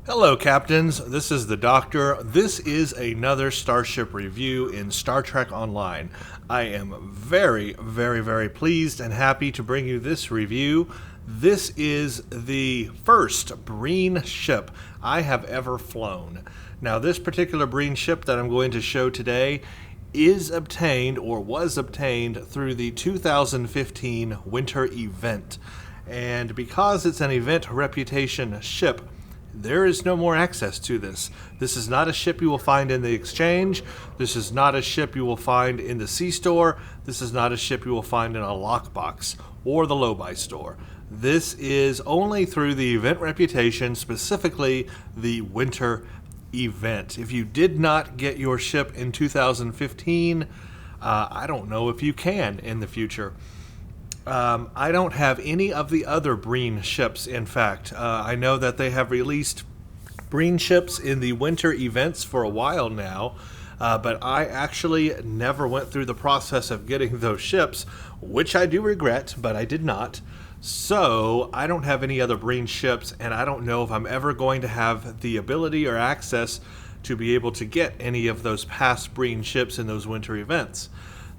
Hello, Captains. This is the Doctor. This is another Starship review in Star Trek Online. I am very pleased and happy to bring you this review. This is the first Breen ship I have ever flown. Now, this particular Breen ship that I'm going to show today is obtained or was obtained through the 2015 winter event. And because it's an event reputation ship, there is no more access to this. This is not a ship you will find in the exchange. This is not a ship you will find in the C-store. This is not a ship you will find in a lockbox or the low-buy store. This is only through the event reputation, specifically the winter event. If you did not get your ship in 2015, I don't know if you can in the future. I don't have any of the other Breen ships, in fact. I know that they have released Breen ships in the winter events for a while now, but I actually never went through the process of getting those ships, which I do regret, but I did not. So I don't have any other Breen ships, and I don't know if I'm ever going to have the ability or access to be able to get any of those past Breen ships in those winter events.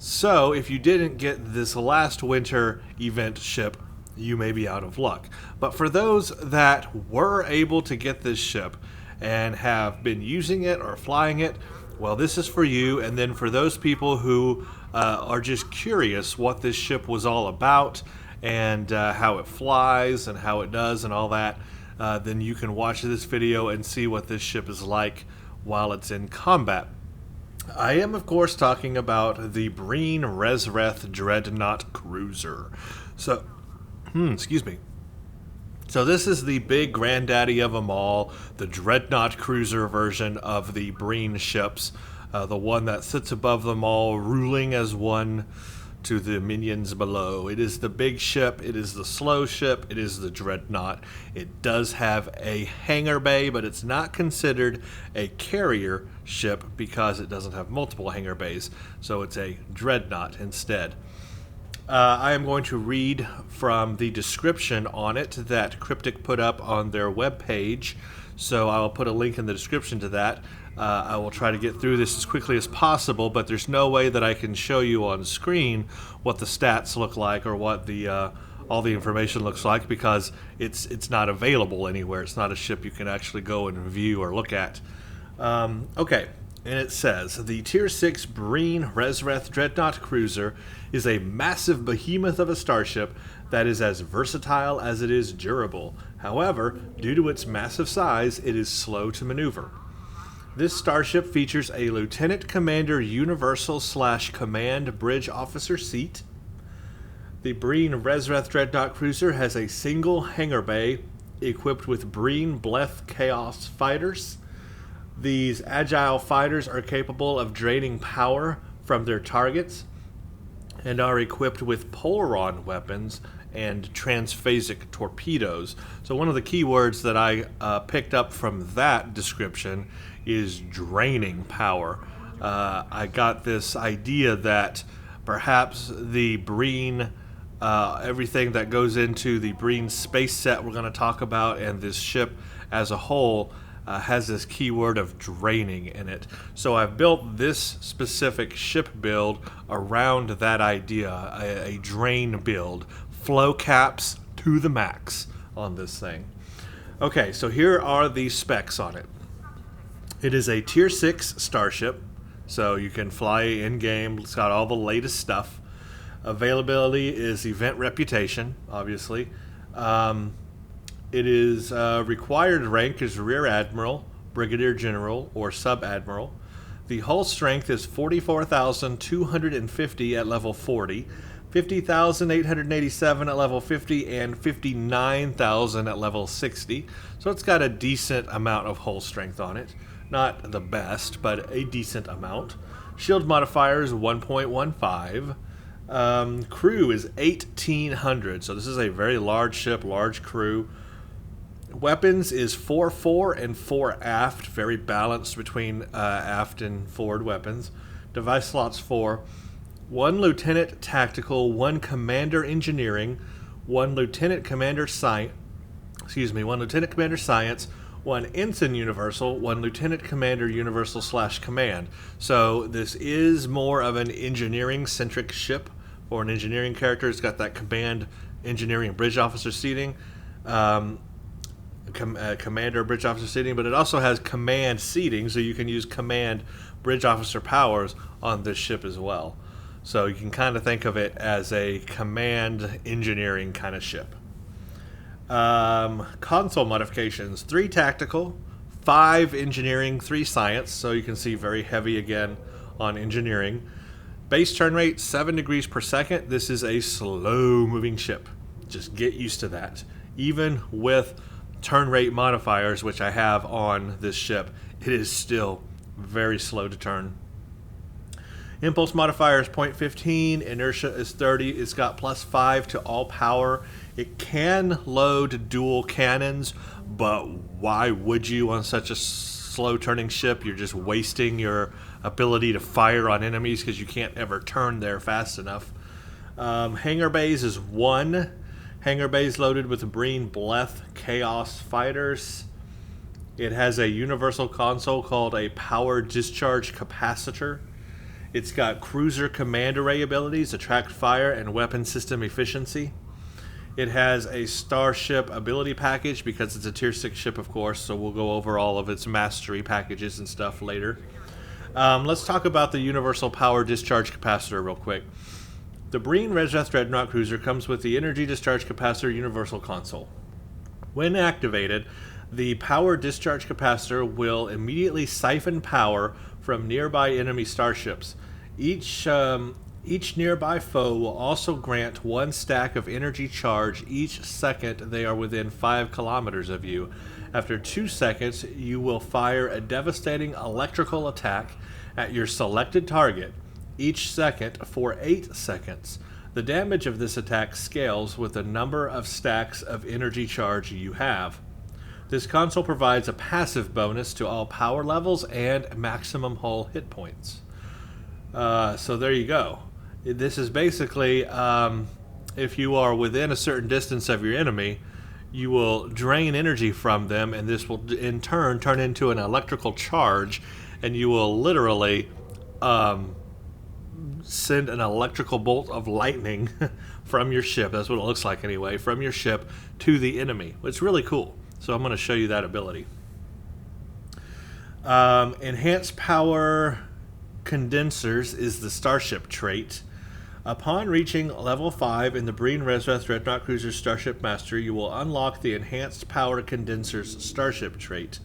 So, if you didn't get this last winter event ship, you may be out of luck. But for those that were able to get this ship and have been using it or flying it, well, this is for you. And then for those people who are just curious what this ship was all about and how it flies and how it does and all that, then you can watch this video and see what this ship is like while it's in combat. I am, of course, talking about the Breen Rezreth Dreadnought cruiser. So, excuse me. So this is the big granddaddy of them all, the Dreadnought cruiser version of the Breen ships, the one that sits above them all, ruling as one to the minions below. It is the big ship, it is the slow ship, it is the Dreadnought. It does have a hangar bay, but it's not considered a carrier ship because it doesn't have multiple hangar bays, so it's a Dreadnought instead. I am going to read from the description on it that Cryptic put up on their webpage, so I will put a link in the description to that. I will try to get through this as quickly as possible, but there's no way that I can show you on screen what the stats look like or what the all the information looks like because it's not available anywhere. It's not a ship you can actually go and view or look at. Okay, and it says, the Tier 6 Breen Rezreth Dreadnought cruiser is a massive behemoth of a starship that is as versatile as it is durable. However, due to its massive size, it is slow to maneuver. This starship features a Lieutenant Commander Universal / Command Bridge Officer seat. The Breen Rezreth Dreadnought cruiser has a single hangar bay equipped with Breen Bleth Chaos fighters. These agile fighters are capable of draining power from their targets and are equipped with Polaron weapons and transphasic torpedoes. So one of the key words that I picked up from that description is draining power. I got this idea that perhaps the Breen, everything that goes into the Breen space set we're going to talk about and this ship as a whole has this keyword of draining in it. So I've built this specific ship build around that idea, a drain build. Flow caps to the max on this thing. Okay, so here are the specs on it. It is a Tier 6 starship, so you can fly in-game. It's got all the latest stuff. Availability is event reputation, obviously. It is required rank is Rear Admiral, Brigadier General, or Sub-Admiral. The hull strength is 44,250 at level 40, 50,887 at level 50, and 59,000 at level 60. So it's got a decent amount of hull strength on it. Not the best, but a decent amount. Shield modifier is 1.15. Crew is 1,800, so this is a very large ship, large crew. Weapons is 4 fore and 4 aft, very balanced between aft and forward weapons. Device slots 4. 1 Lieutenant Tactical, 1 Commander Engineering, 1 Lieutenant Commander Science, one Ensign Universal, one Lieutenant Commander Universal / Command. So this is more of an engineering-centric ship. For an engineering character, it's got that Command Engineering Bridge Officer seating, Commander Bridge Officer seating, but it also has Command seating, so you can use Command Bridge Officer powers on this ship as well. So you can kind of think of it as a Command Engineering kind of ship. Console modifications: 3 tactical, 5 engineering, 3 science, so you can see very heavy again on engineering. Base turn rate 7 degrees per second. This is a slow moving ship. Just get used to that. Even with turn rate modifiers, which I have on this ship, it is still very slow to turn. Impulse modifier is 0.15, inertia is 30, it's got +5 to all power. It can load dual cannons, but why would you on such a slow turning ship? You're just wasting your ability to fire on enemies because you can't ever turn there fast enough. Hangar bays is 1. Hangar bays loaded with Breen Rezreth Chaos Fighters. It has a universal console called a Power Discharge Capacitor. It's got cruiser command array abilities, attract fire, and weapon system efficiency. It has a Starship ability package because it's a tier 6 ship, of course, so we'll go over all of its mastery packages and stuff later. Let's talk about the universal power discharge capacitor real quick. The Breen Rezreth Dreadnought cruiser comes with the energy discharge capacitor universal console. When activated, the power discharge capacitor will immediately siphon power from nearby enemy starships. Each nearby foe will also grant 1 stack of energy charge each second they are within 5 kilometers of you. After 2 seconds, you will fire a devastating electrical attack at your selected target each second for 8 seconds. The damage of this attack scales with the number of stacks of energy charge you have. This console provides a passive bonus to all power levels and maximum hull hit points. So there you go. This is basically, if you are within a certain distance of your enemy, you will drain energy from them, and this will in turn turn into an electrical charge, and you will literally send an electrical bolt of lightning from your ship. That's what it looks like anyway, from your ship to the enemy. It's really cool. So I'm going to show you that ability. Enhanced power condensers is the Starship trait. Upon reaching level 5 in the Breen Rezreth Dreadnought Cruiser Starship Mastery, you will unlock the Enhanced Power Condensers Starship trait.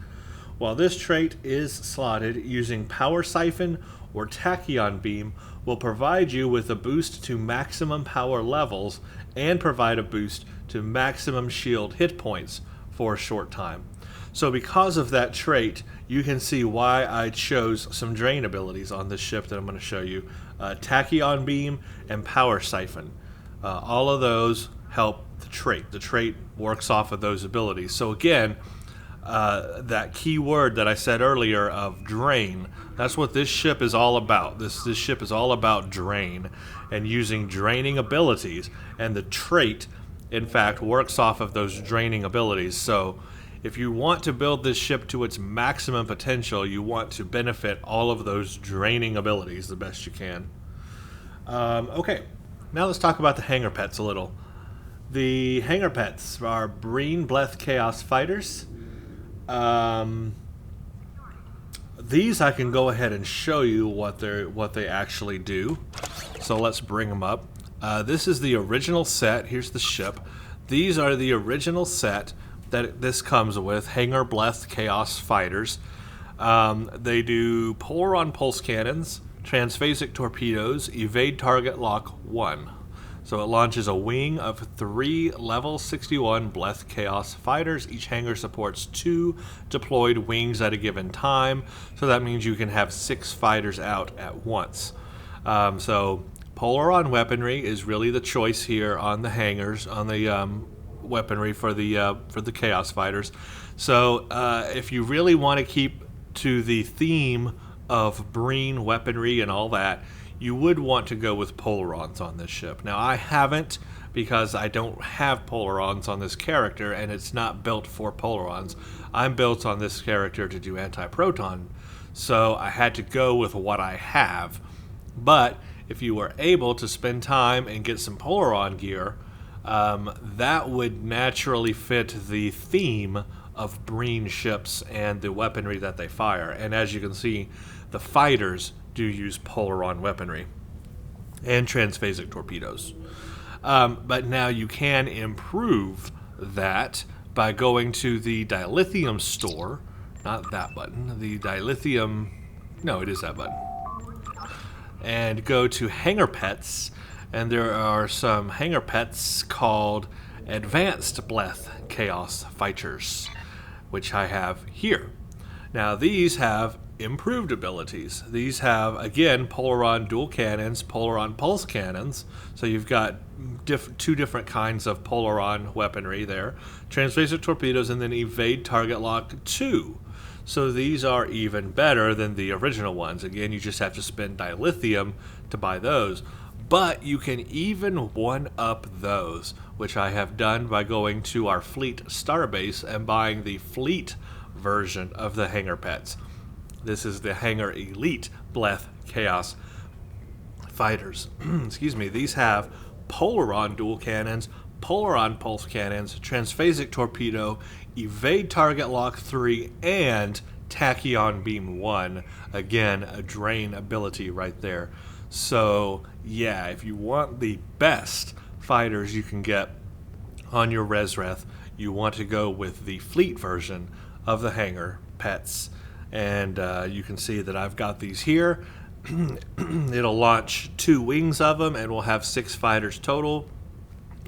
While this trait is slotted, using Power Siphon or Tachyon Beam will provide you with a boost to maximum power levels and provide a boost to maximum shield hit points for a short time. So because of that trait, you can see why I chose some drain abilities on this ship that I'm going to show you. Tachyon Beam and Power Siphon. All of those help the trait. The trait works off of those abilities. So again, that key word that I said earlier of drain, that's what this ship is all about. This ship is all about drain and using draining abilities, and the trait in fact works off of those draining abilities. So if you want to build this ship to its maximum potential, you want to benefit all of those draining abilities the best you can. Okay, now let's talk about the hangar pets a little. The hangar pets are Breen Rezreth Chaos Fighters. These I can go ahead and show you what they actually do. So let's bring them up. This is the original set. Here's the ship. These are the original set that this comes with, Hangar Rezreth Chaos Fighters. They do Polaron pulse cannons, transphasic torpedoes, evade target lock 1. So it launches a wing of 3 level 61 Rezreth Chaos Fighters. Each hangar supports 2 deployed wings at a given time, so that means you can have 6 fighters out at once. So Polaron weaponry is really the choice here on the hangars, on the weaponry for the Chaos Fighters. So if you really want to keep to the theme of Breen weaponry and all that, you would want to go with Polarons on this ship. Now I haven't because I don't have polarons on this character, and it's not built for polarons. I'm built on this character to do anti-proton, so I had to go with what I have. But if you were able to spend time and get some polaron gear, that would naturally fit the theme of Breen ships and the weaponry that they fire. And as you can see, the fighters do use polaron weaponry and transphasic torpedoes. But now you can improve that by going to the dilithium store. Not that button. The dilithium... No, it is that button. And go to Hangar Pets. And there are some Hangar Pets called Advanced Bleth Chaos Fighters, which I have here. Now these have improved abilities. These have, again, Polaron dual cannons, Polaron pulse cannons. So you've got two different kinds of Polaron weaponry there. Transphasic torpedoes, and then evade target lock 2. So these are even better than the original ones. Again, you just have to spend dilithium to buy those. But you can even one-up those, which I have done by going to our fleet starbase and buying the fleet version of the Hangar Pets. This is the Hangar Elite Bleth Chaos Fighters. Excuse me. These have Polaron dual cannons, Polaron pulse cannons, transphasic torpedo, evade target lock 3, and tachyon beam 1. Again, a drain ability right there. So yeah, if you want the best fighters you can get on your Rezreth, you want to go with the fleet version of the Hangar Pets. And you can see that I've got these here. It'll launch 2 wings of them, and we'll have 6 fighters total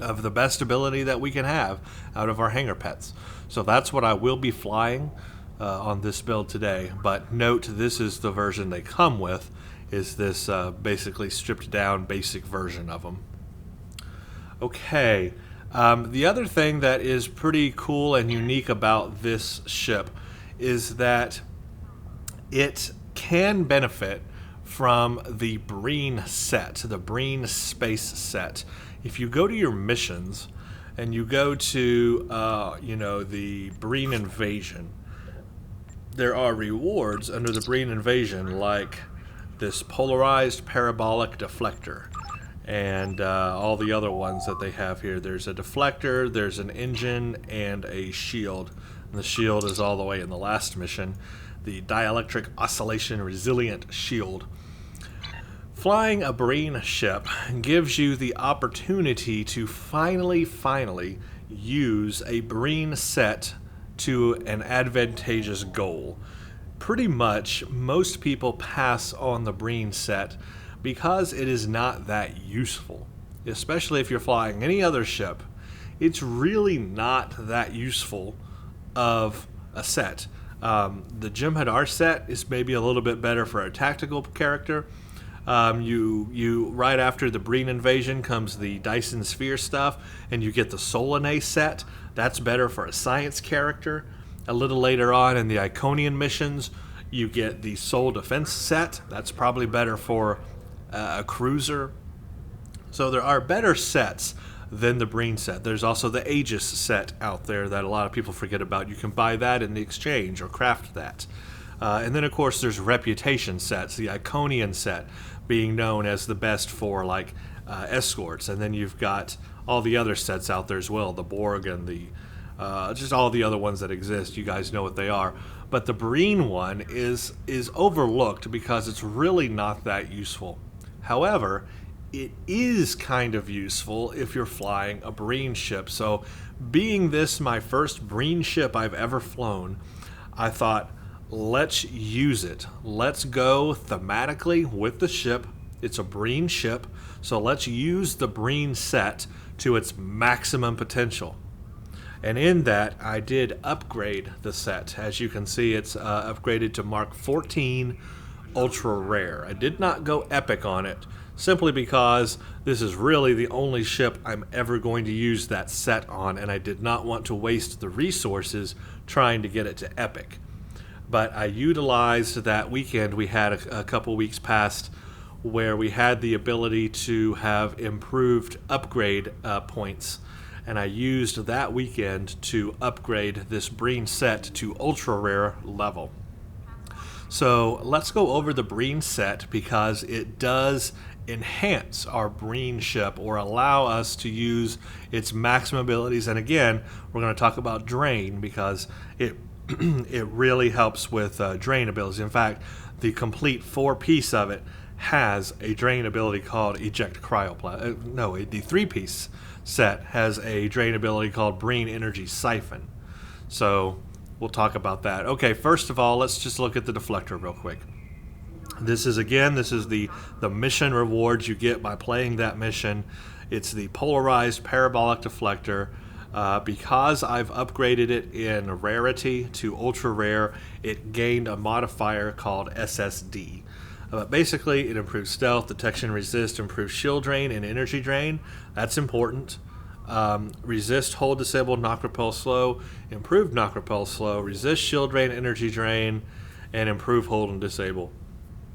of the best ability that we can have out of our Hangar Pets. So that's what I will be flying on this build today. But note, this is the version they come with, is this basically stripped down basic version of them. Okay, the other thing that is pretty cool and unique about this ship is that it can benefit from the Breen set, the Breen space set. If you go to your missions and you go to the Breen invasion, there are rewards under the Breen invasion, like this polarized parabolic deflector and all the other ones that they have here. There's a deflector, there's an engine, and a shield. And the shield is all the way in the last mission. The dielectric oscillation resilient shield. Flying a Breen ship gives you the opportunity to finally use a Breen set to an advantageous goal. Pretty much most people pass on the Breen set because it is not that useful. Especially if you're flying any other ship, it's really not that useful of a set. The Jem'Hadar set is maybe a little bit better for a tactical character. You right after the Breen invasion comes the Dyson Sphere stuff, and you get the Solanae set. That's better for a science character. A little later on in the Iconian missions, you get the Soul Defense set. That's probably better for a cruiser. So there are better sets than the Breen set. There's also the Aegis set out there that a lot of people forget about. You can buy that in the exchange or craft that. And then, of course, there's reputation sets, the Iconian set being known as the best for, like, escorts. And then you've got all the other sets out there as well, the Borg and the just all the other ones that exist. You guys know what they are. But the Breen one is overlooked because it's really not that useful. However, it is kind of useful if you're flying a Breen ship. So being this my first Breen ship I've ever flown, I thought, let's use it. Let's go thematically with the ship. It's a Breen ship, so let's use the Breen set to its maximum potential. And in that, I did upgrade the set. As you can see, it's upgraded to Mark 14 Ultra Rare. I did not go epic on it, simply because this is really the only ship I'm ever going to use that set on, and I did not want to waste the resources trying to get it to epic. But I utilized that weekend we had a couple weeks past where we had the ability to have improved upgrade points. And I used that weekend to upgrade this Breen set to ultra rare level. So let's go over the Breen set because it does enhance our Breen ship or allow us to use its maximum abilities. And again, we're going to talk about drain because it it really helps with drain abilities. In fact, the complete 4-piece of it has a drain ability called Eject Cryoplasma. The 3-piece set has a drain ability called Breen Energy Siphon. So we'll talk about that. Okay, first of all, let's just look at the deflector real quick. This is the mission rewards you get by playing that mission. It's the polarized parabolic deflector. Because I've upgraded it in rarity to ultra rare, it gained a modifier called SSD. But basically, it improves stealth, detection, resist, improves shield drain, and energy drain. That's important. Resist, hold, disable, knock, repel, slow, improve knock, repel, slow, resist, shield drain, energy drain, and improve, hold, and disable.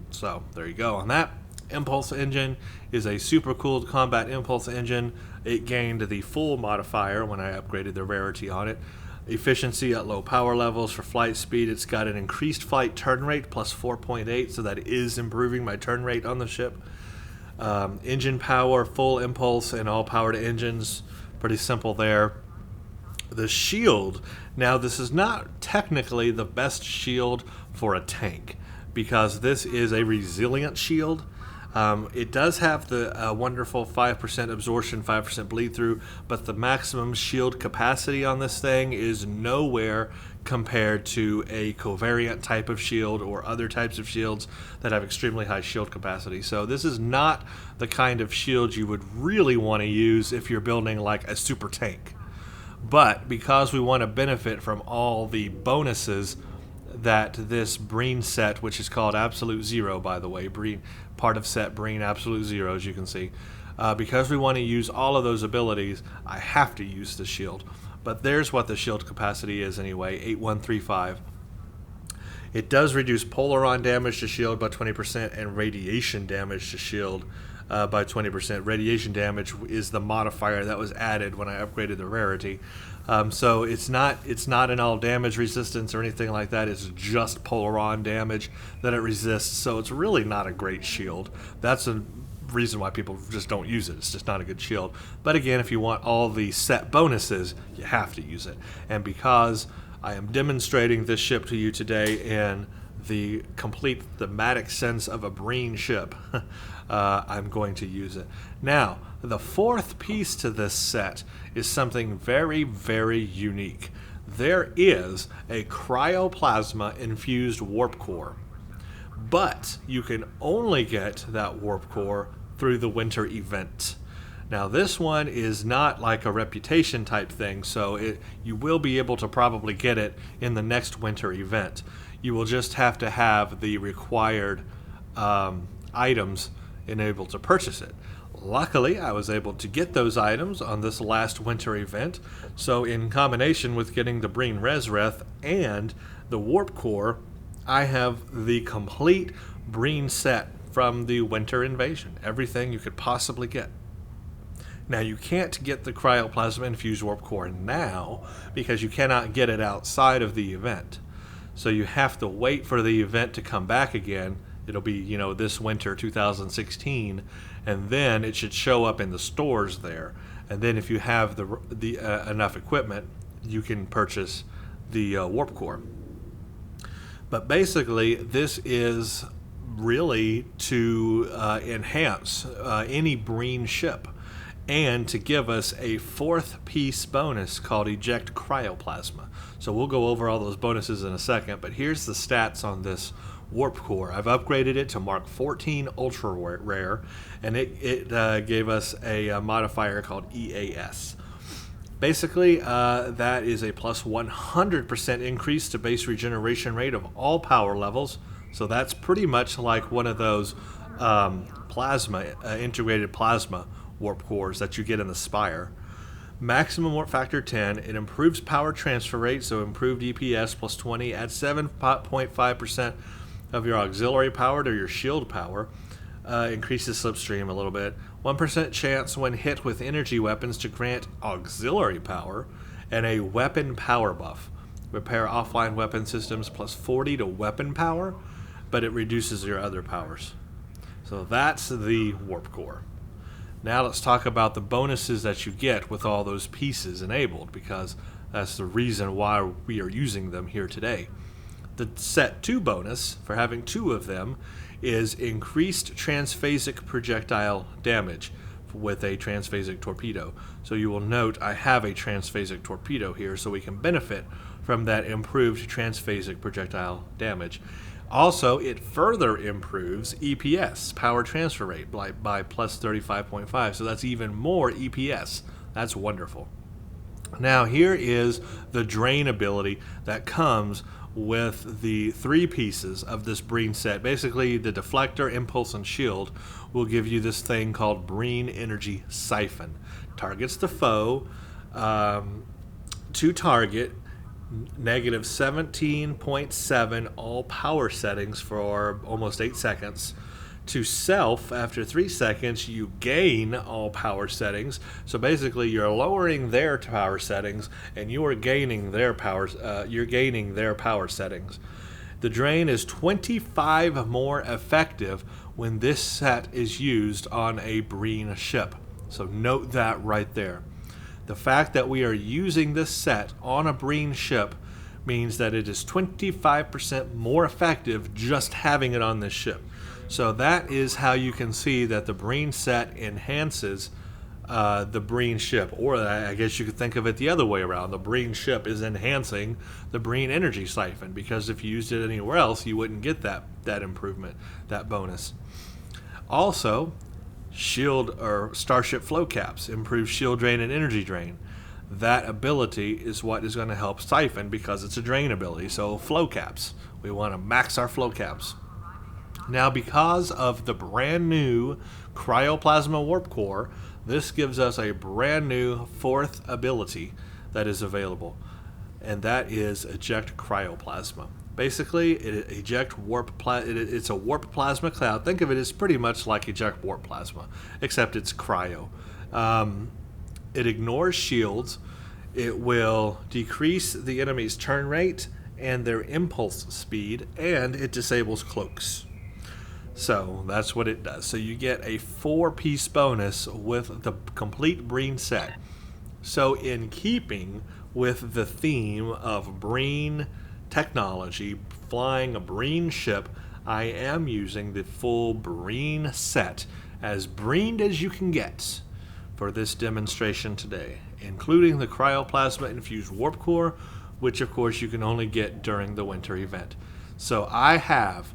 So there you go on that. Impulse engine is a super cooled combat impulse engine. It gained the full modifier when I upgraded the rarity on it. Efficiency at low power levels for flight speed. It's got an increased flight turn rate plus 4.8, so that is improving my turn rate on the ship. Engine power, full impulse, and all powered engines. Pretty simple there. The shield. Now, this is not technically the best shield for a tank because this is a resilient shield. It does have the wonderful 5% absorption, 5% bleed through, but the maximum shield capacity on this thing is nowhere compared to a covariant type of shield or other types of shields that have extremely high shield capacity. So this is not the kind of shield you would really want to use if you're building like a super tank. But because we want to benefit from all the bonuses that this Breen set, which is called Absolute Zero, by the way, Breen, part of set Breen Absolute Zero, as you can see. Because we want to use all of those abilities, I have to use the shield. But there's what the shield capacity is anyway, 8135. It does reduce polaron damage to shield by 20% and radiation damage to shield by 20%. Radiation damage is the modifier that was added when I upgraded the rarity. So it's not an all damage resistance or anything like that. It's just polaron damage that it resists. So it's really not a great shield. That's a reason why people just don't use it. It's just not a good shield. But again, if you want all the set bonuses, you have to use it. And because I am demonstrating this ship to you today in the complete thematic sense of a Breen ship, I'm going to use it. Now, the 4th piece to this set is something very, very unique. There is a cryoplasma infused warp core, but you can only get that warp core through the winter event. Now, this one is not like a reputation type thing, so you will be able to probably get it in the next winter event. You will just have to have the required items enabled to purchase it. Luckily, I was able to get those items on this last winter event, so in combination with getting the Breen Rezreth and the warp core, I have the complete Breen set from the winter invasion. Everything you could possibly get. Now, you can't get the cryoplasma infused warp core now because you cannot get it outside of the event. So you have to wait for the event to come back again. It'll be, this winter 2016, and then it should show up in the stores there. And then if you have the enough equipment, you can purchase the warp core. But basically, this is really to enhance any Breen ship and to give us a 4th piece bonus called Eject Cryoplasma. So we'll go over all those bonuses in a second, but here's the stats on this warp core. I've upgraded it to Mark 14 Ultra Rare, and it gave us a modifier called EAS. Basically, that is a plus 100% increase to base regeneration rate of all power levels. So that's pretty much like one of those integrated plasma warp cores that you get in the Spire. Maximum warp factor 10. It improves power transfer rate, so improved EPS plus 20. Adds 7.5% of your auxiliary power to your shield power. increases slipstream a little bit. 1% chance when hit with energy weapons to grant auxiliary power, and a weapon power buff. Repair offline weapon systems plus 40 to weapon power, but it reduces your other powers. So that's the warp core. Now let's talk about the bonuses that you get with all those pieces enabled, because that's the reason why we are using them here today. The set 2 bonus for having 2 of them is increased transphasic projectile damage with a transphasic torpedo. So you will note I have a transphasic torpedo here, so we can benefit from that improved transphasic projectile damage. Also, it further improves EPS, power transfer rate, by plus 35.5, so that's even more EPS. That's wonderful. Now here is the drain ability that comes with the 3 pieces of this Breen set. Basically, the deflector, impulse, and shield will give you this thing called Breen Energy Siphon. Targets the foe to target negative 17.7 all power settings for almost 8 seconds. To self, after 3 seconds, you gain all power settings. So basically, you're lowering their power settings, and you are gaining their powers. You're gaining their power settings. The drain is 25 more effective when this set is used on a Breen ship. So note that right there. The fact that we are using this set on a Breen ship means that it is 25% more effective just having it on this ship. So that is how you can see that the Breen set enhances the Breen ship. Or I guess you could think of it the other way around. The Breen ship is enhancing the Breen Energy Siphon, because if you used it anywhere else, you wouldn't get that improvement, that bonus. Also, shield or Starship flow caps improve shield drain and energy drain. That ability is what is going to help Siphon, because it's a drain ability. So flow caps, we want to max our flow caps. Now, because of the brand new Cryoplasma Warp Core, this gives us a brand new 4th ability that is available, and that is Eject Cryoplasma. Basically, it eject it's a warp plasma cloud. Think of it as pretty much like Eject Warp Plasma, except it's cryo. It ignores shields. It will decrease the enemy's turn rate and their impulse speed, and it disables cloaks. So that's what it does. So you get a 4-piece bonus with the complete Breen set. So in keeping with the theme of Breen technology, flying a Breen ship, I am using the full Breen set, as Breened as you can get, for this demonstration today, including the Cryoplasma Infused Warp Core, which of course you can only get during the winter event. So I have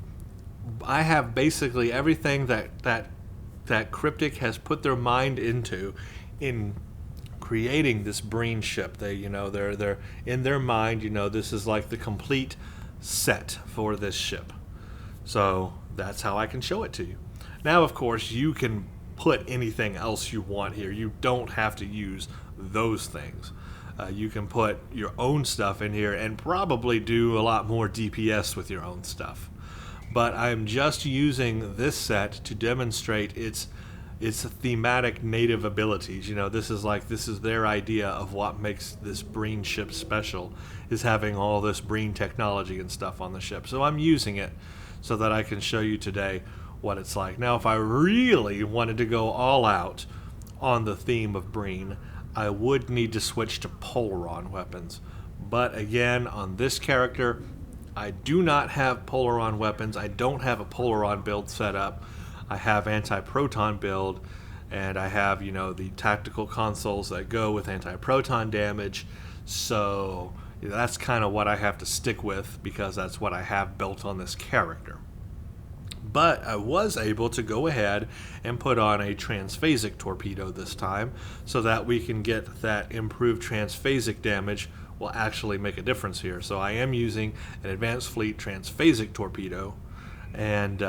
basically everything that Cryptic has put their mind into in creating this Breen ship. They're in their mind, this is like the complete set for this ship. So that's how I can show it to you. Now, of course, you can put anything else you want here. You don't have to use those things. You can put your own stuff in here and probably do a lot more DPS with your own stuff. But I'm just using this set to demonstrate its thematic native abilities. This is their idea of what makes this Breen ship special, is having all this Breen technology and stuff on the ship. So I'm using it so that I can show you today what it's like. Now, if I really wanted to go all out on the theme of Breen, I would need to switch to Polaron weapons. But again, on this character, I do not have Polaron weapons. I don't have a Polaron build set up. I have anti-proton build, and I have, the tactical consoles that go with anti-proton damage. So that's kind of what I have to stick with, because that's what I have built on this character. But I was able to go ahead and put on a transphasic torpedo this time, so that we can get that improved transphasic damage will actually make a difference here. So I am using an Advanced Fleet transphasic torpedo, and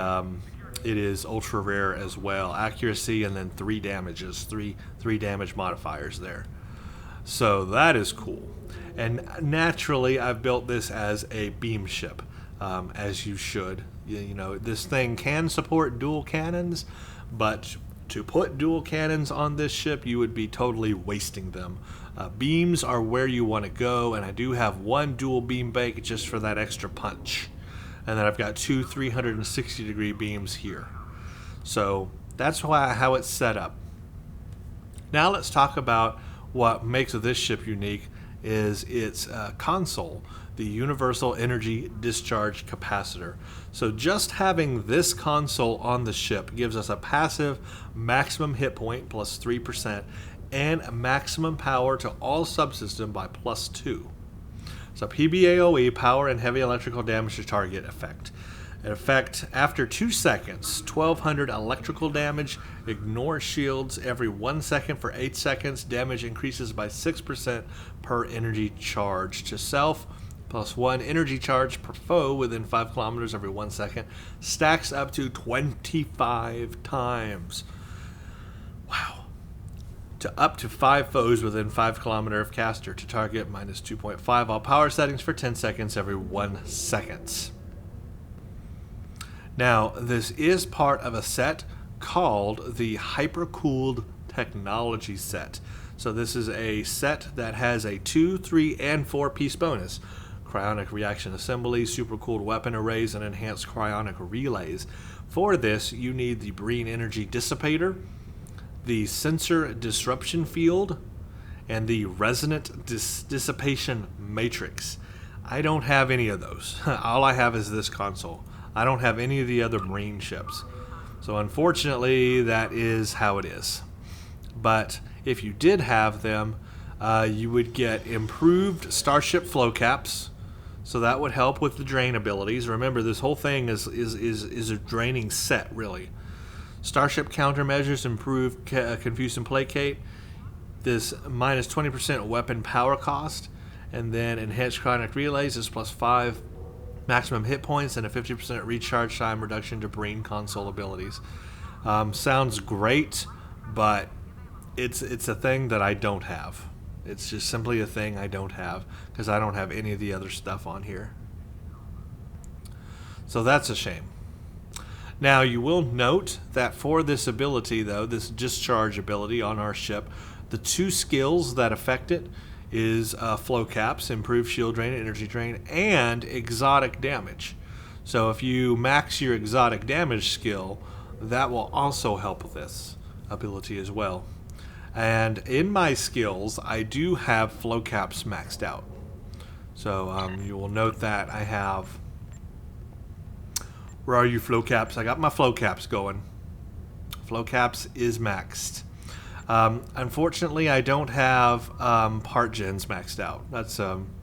it is ultra rare as well. Accuracy, and then 3 damages, three damage modifiers there. So that is cool. And naturally, I've built this as a beam ship, as you should. You know, this thing can support dual cannons, but to put dual cannons on this ship, you would be totally wasting them. Beams are where you want to go, and I do have one dual beam bank just for that extra punch. And then I've got two 360-degree beams here. So that's how it's set up. Now let's talk about what makes this ship unique is its console, the Universal Energy Discharge Capacitor. So just having this console on the ship gives us a passive maximum hit point plus 3% and a maximum power to all subsystem by plus 2. So PBAOE, power and heavy electrical damage to target effect. In effect, after 2 seconds, 1200 electrical damage, ignore shields every 1 second for 8 seconds, damage increases by 6% per energy charge to self, plus 1 energy charge per foe within 5 kilometers every 1 second, stacks up to 25 times. Wow. To up to 5 foes within 5 kilometer of caster to target minus 2.5 all power settings for 10 seconds every 1 second. Now, this is part of a set called the Hypercooled Technology Set. So this is a set that has a 2, 3, and 4 piece bonus. Cryonic reaction assemblies, supercooled weapon arrays, and enhanced cryonic relays. For this, you need the Breen Energy Dissipator, the Sensor Disruption Field, and the Resonant Dissipation Matrix. I don't have any of those. All I have is this console. I don't have any of the other Marine ships. So unfortunately, that is how it is. But if you did have them, you would get improved Starship flow caps. So that would help with the drain abilities. Remember, this whole thing is a draining set, really. Starship countermeasures, improve confuse and placate. This minus 20% weapon power cost. And then enhanced cryonic relays is plus 5 maximum hit points and a 50% recharge time reduction to Breen console abilities. Sounds great, but it's a thing that I don't have. It's just simply a thing I don't have because I don't have any of the other stuff on here. So that's a shame. Now you will note that for this ability, though, this discharge ability on our ship, the 2 skills that affect it is flow caps, improved shield drain, energy drain, and exotic damage. So if you max your exotic damage skill, that will also help with this ability as well. And in my skills, I do have flow caps maxed out. So you will note that I have... Where are you, flow caps? I got my flow caps going. Flow caps is maxed. Unfortunately, I don't have part gens maxed out. That's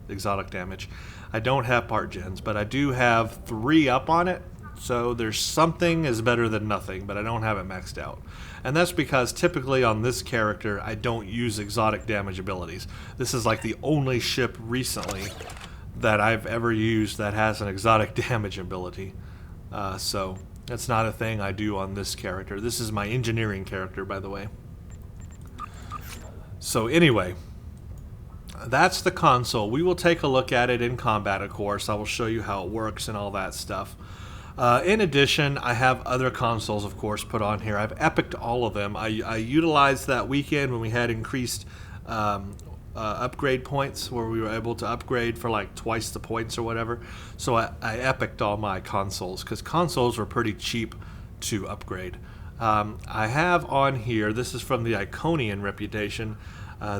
exotic damage. I don't have part gens, but I do have 3 up on it. So there's something is better than nothing, but I don't have it maxed out. And that's because typically on this character, I don't use exotic damage abilities. This is like the only ship recently that I've ever used that has an exotic damage ability. So that's not a thing I do on this character. This is my engineering character, by the way. So anyway, that's the console. We will take a look at it in combat, of course. I will show you how it works and all that stuff. In addition, I have other consoles, of course, put on here. I've epicked all of them. I utilized that weekend when we had increased upgrade points, where we were able to upgrade for like twice the points or whatever. So I epicked all my consoles, because consoles were pretty cheap to upgrade. I have on here, this is from the Iconian reputation,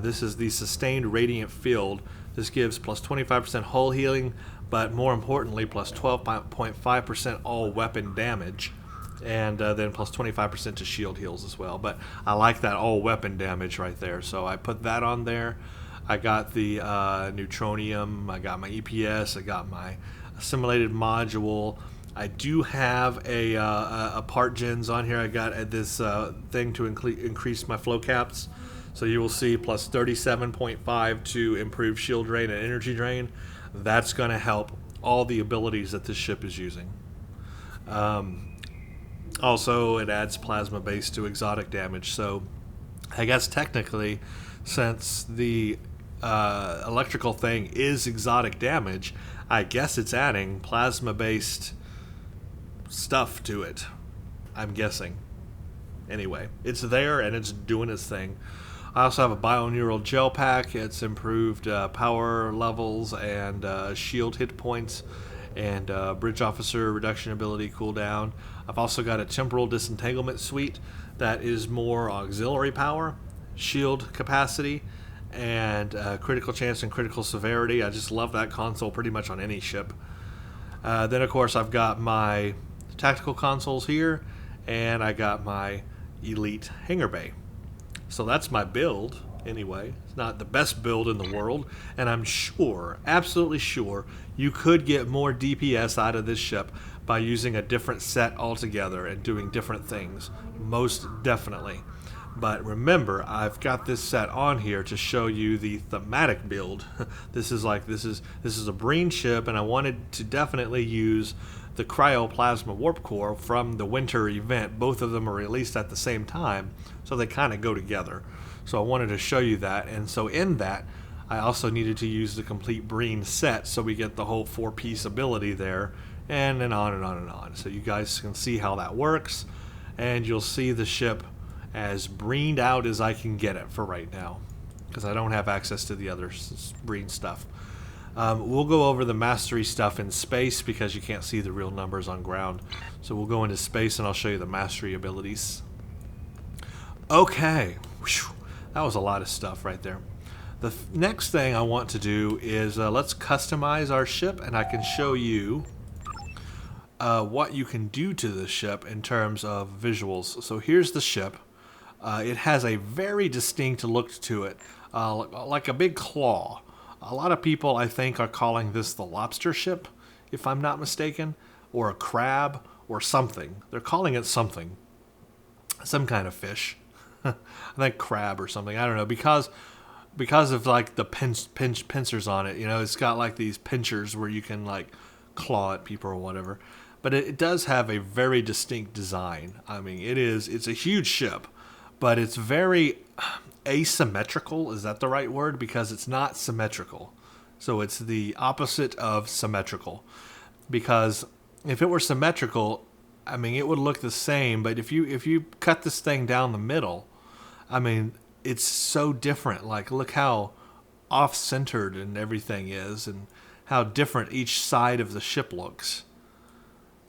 this is the Sustained Radiant Field. This gives plus 25% hull healing, but more importantly, plus 12.5% all weapon damage, and then plus 25% to shield heals as well. But I like that all weapon damage right there, so I put that on there. I got the neutronium, I got my EPS, I got my assimilated module. I do have a part gens on here. I got this thing to increase my flow caps. So you will see plus 37.5 to improve shield drain and energy drain. That's going to help all the abilities that this ship is using. Also, it adds plasma base to exotic damage. So I guess technically, since the electrical thing is exotic damage, I guess it's adding plasma-based stuff to it, I'm guessing. Anyway, it's there and it's doing its thing. I also have a bioneural gel pack. It's improved power levels and shield hit points and bridge officer reduction ability cooldown. I've also got a temporal disentanglement suite that is more auxiliary power, shield capacity, and critical chance and critical severity. I just love that console pretty much on any ship. Then, of course, I've got my tactical consoles here, and I got my elite hangar bay. So that's my build, anyway. It's not the best build in the world, and I'm sure, absolutely sure, you could get more DPS out of this ship by using a different set altogether and doing different things. Most definitely. But remember, I've got this set on here to show you the thematic build. This is a Breen ship, and I wanted to definitely use the Cryoplasma Warp Core from the winter event. Both of them are released at the same time, so they kind of go together. So I wanted to show you that, and so in that, I also needed to use the complete Breen set, so we get the whole 4-piece ability there, and then on and on and on. So you guys can see how that works, and you'll see the ship as Breened out as I can get it for right now, because I don't have access to the other Breen stuff. We'll go over the mastery stuff in space because you can't see the real numbers on ground. So we'll go into space and I'll show you the mastery abilities. Okay, whew. That was a lot of stuff right there. The next thing I want to do is let's customize our ship, and I can show you what you can do to the ship in terms of visuals. So here's the ship. It has a very distinct look to it, like a big claw. A lot of people, I think, are calling this the lobster ship, if I'm not mistaken, or a crab, or something. They're calling it something. Some kind of fish. I think crab or something. I don't know, because of like the pincers on it. You know, it's got like these pinchers where you can like claw at people or whatever. But it does have a very distinct design. I mean, it's a huge ship, but it's very asymmetrical. Is that the right word? Because it's not symmetrical. So it's the opposite of symmetrical. Because if it were symmetrical, I mean, it would look the same. But if you cut this thing down the middle, I mean, it's so different. Like, look how off-centered and everything is, and how different each side of the ship looks.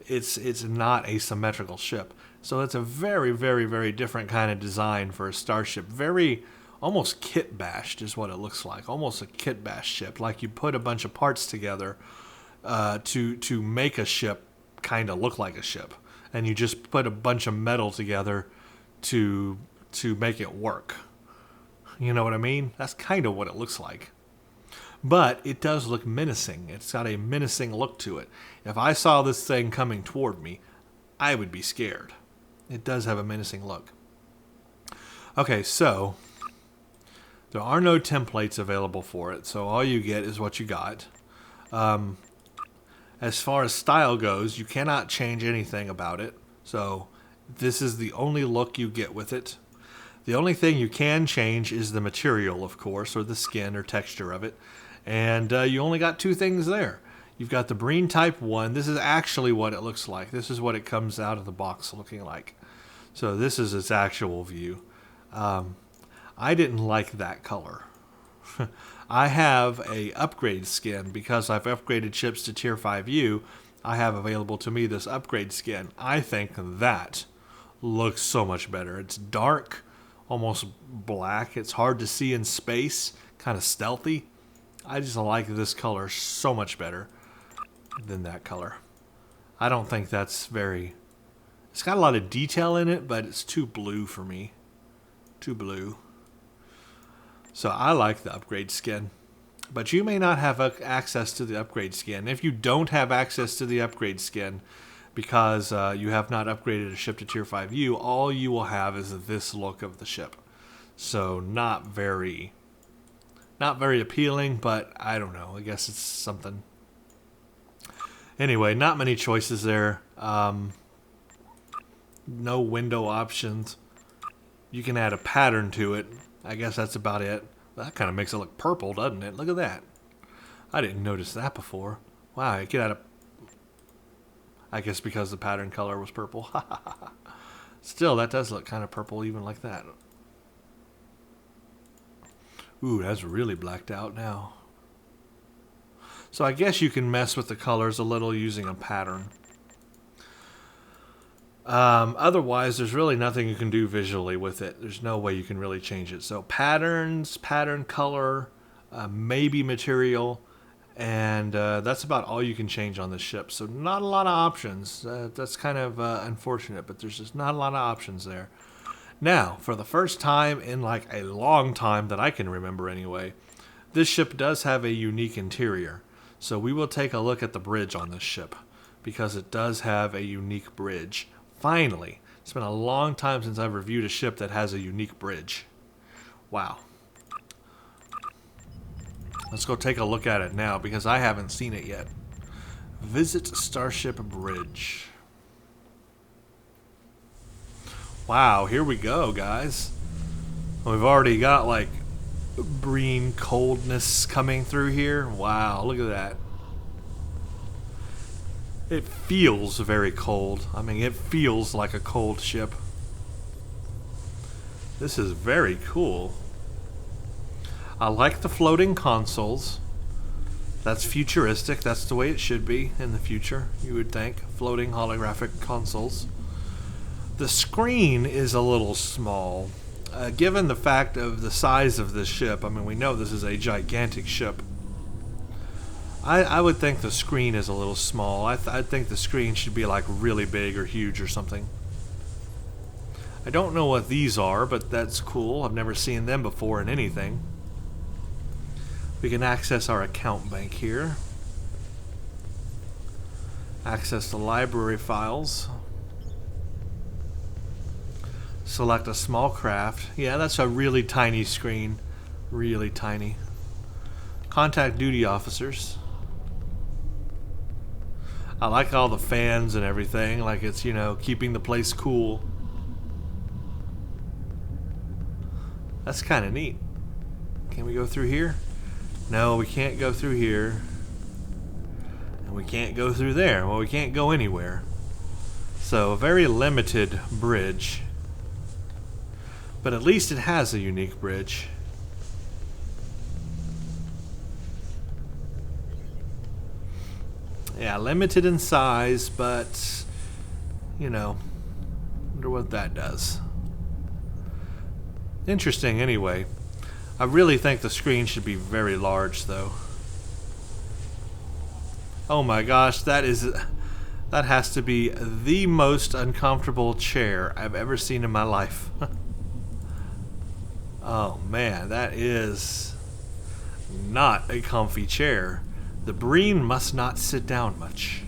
It's not a symmetrical ship. So it's a very, very, very different kind of design for a starship. Very, almost kit bashed is what it looks like. Almost a kit bashed ship. Like you put a bunch of parts together to make a ship kind of look like a ship. And you just put a bunch of metal together to make it work. You know what I mean? That's kind of what it looks like. But it does look menacing. It's got a menacing look to it. If I saw this thing coming toward me, I would be scared. It does have a menacing look. Okay, so there are no templates available for it, so all you get is what you got. As far as style goes, you cannot change anything about it. So this is the only look you get with it. The only thing you can change is the material, of course, or the skin or texture of it. And you only got two things there. You've got the Breen Type 1. This is actually what it looks like. This is what it comes out of the box looking like. So this is its actual view. I didn't like that color. I have a upgrade skin because I've upgraded ships to Tier 5U. I have available to me this upgrade skin. I think that looks so much better. It's dark, almost black. It's hard to see in space, kind of stealthy. I just like this color so much better than that color. I don't think that's very... It's got a lot of detail in it, but it's too blue for me. Too blue. So I like the upgrade skin. But you may not have access to the upgrade skin. If you don't have access to the upgrade skin because you have not upgraded a ship to Tier 5U, all you will have is this look of the ship. So not very appealing, but I don't know. I guess it's something. Anyway, not many choices there. No window options. You can add a pattern to it. I guess that's about it. That kind of makes it look purple, doesn't it? Look at that. I didn't notice that before. Wow, I guess because the pattern color was purple. Still, that does look kind of purple even like that. Ooh, that's really blacked out now. So I guess you can mess with the colors a little using a pattern. Otherwise, there's really nothing you can do visually with it. There's no way you can really change it. So patterns, pattern color, maybe material, and that's about all you can change on this ship. So not a lot of options. That's kind of unfortunate, but there's just not a lot of options there. Now, for the first time in like a long time that I can remember anyway, this ship does have a unique interior. So we will take a look at the bridge on this ship, because it does have a unique bridge. Finally, it's been a long time since I've reviewed a ship that has a unique bridge. Wow. Let's go take a look at it now, because I haven't seen it yet. Visit Starship Bridge. Wow, here we go, guys. We've already got like Breen coldness coming through here. Wow, look at that. It feels very cold. I mean, it feels like a cold ship. This is very cool. I like the floating consoles. That's futuristic. That's the way it should be in the future, you would think. Floating holographic consoles. The screen is a little small. Given the fact of the size of this ship, I mean, we know this is a gigantic ship. I would think the screen is a little small. I think the screen should be like really big or huge or something. I don't know what these are, but that's cool. I've never seen them before in anything. We can access our account bank here. Access the library files. Select a small craft. Yeah, that's a really tiny screen. Really tiny. Contact duty officers. I like all the fans and everything, like it's, you know, keeping the place cool. That's kind of neat. Can we go through here? No, we can't go through here. And we can't go through there. Well, we can't go anywhere. So, a very limited bridge. But at least it has a unique bridge. Yeah, limited in size, but, you know, wonder what that does. Interesting, anyway. I really think the screen should be very large, though. Oh my gosh, that has to be the most uncomfortable chair I've ever seen in my life. Oh man, that is not a comfy chair. The Breen must not sit down much.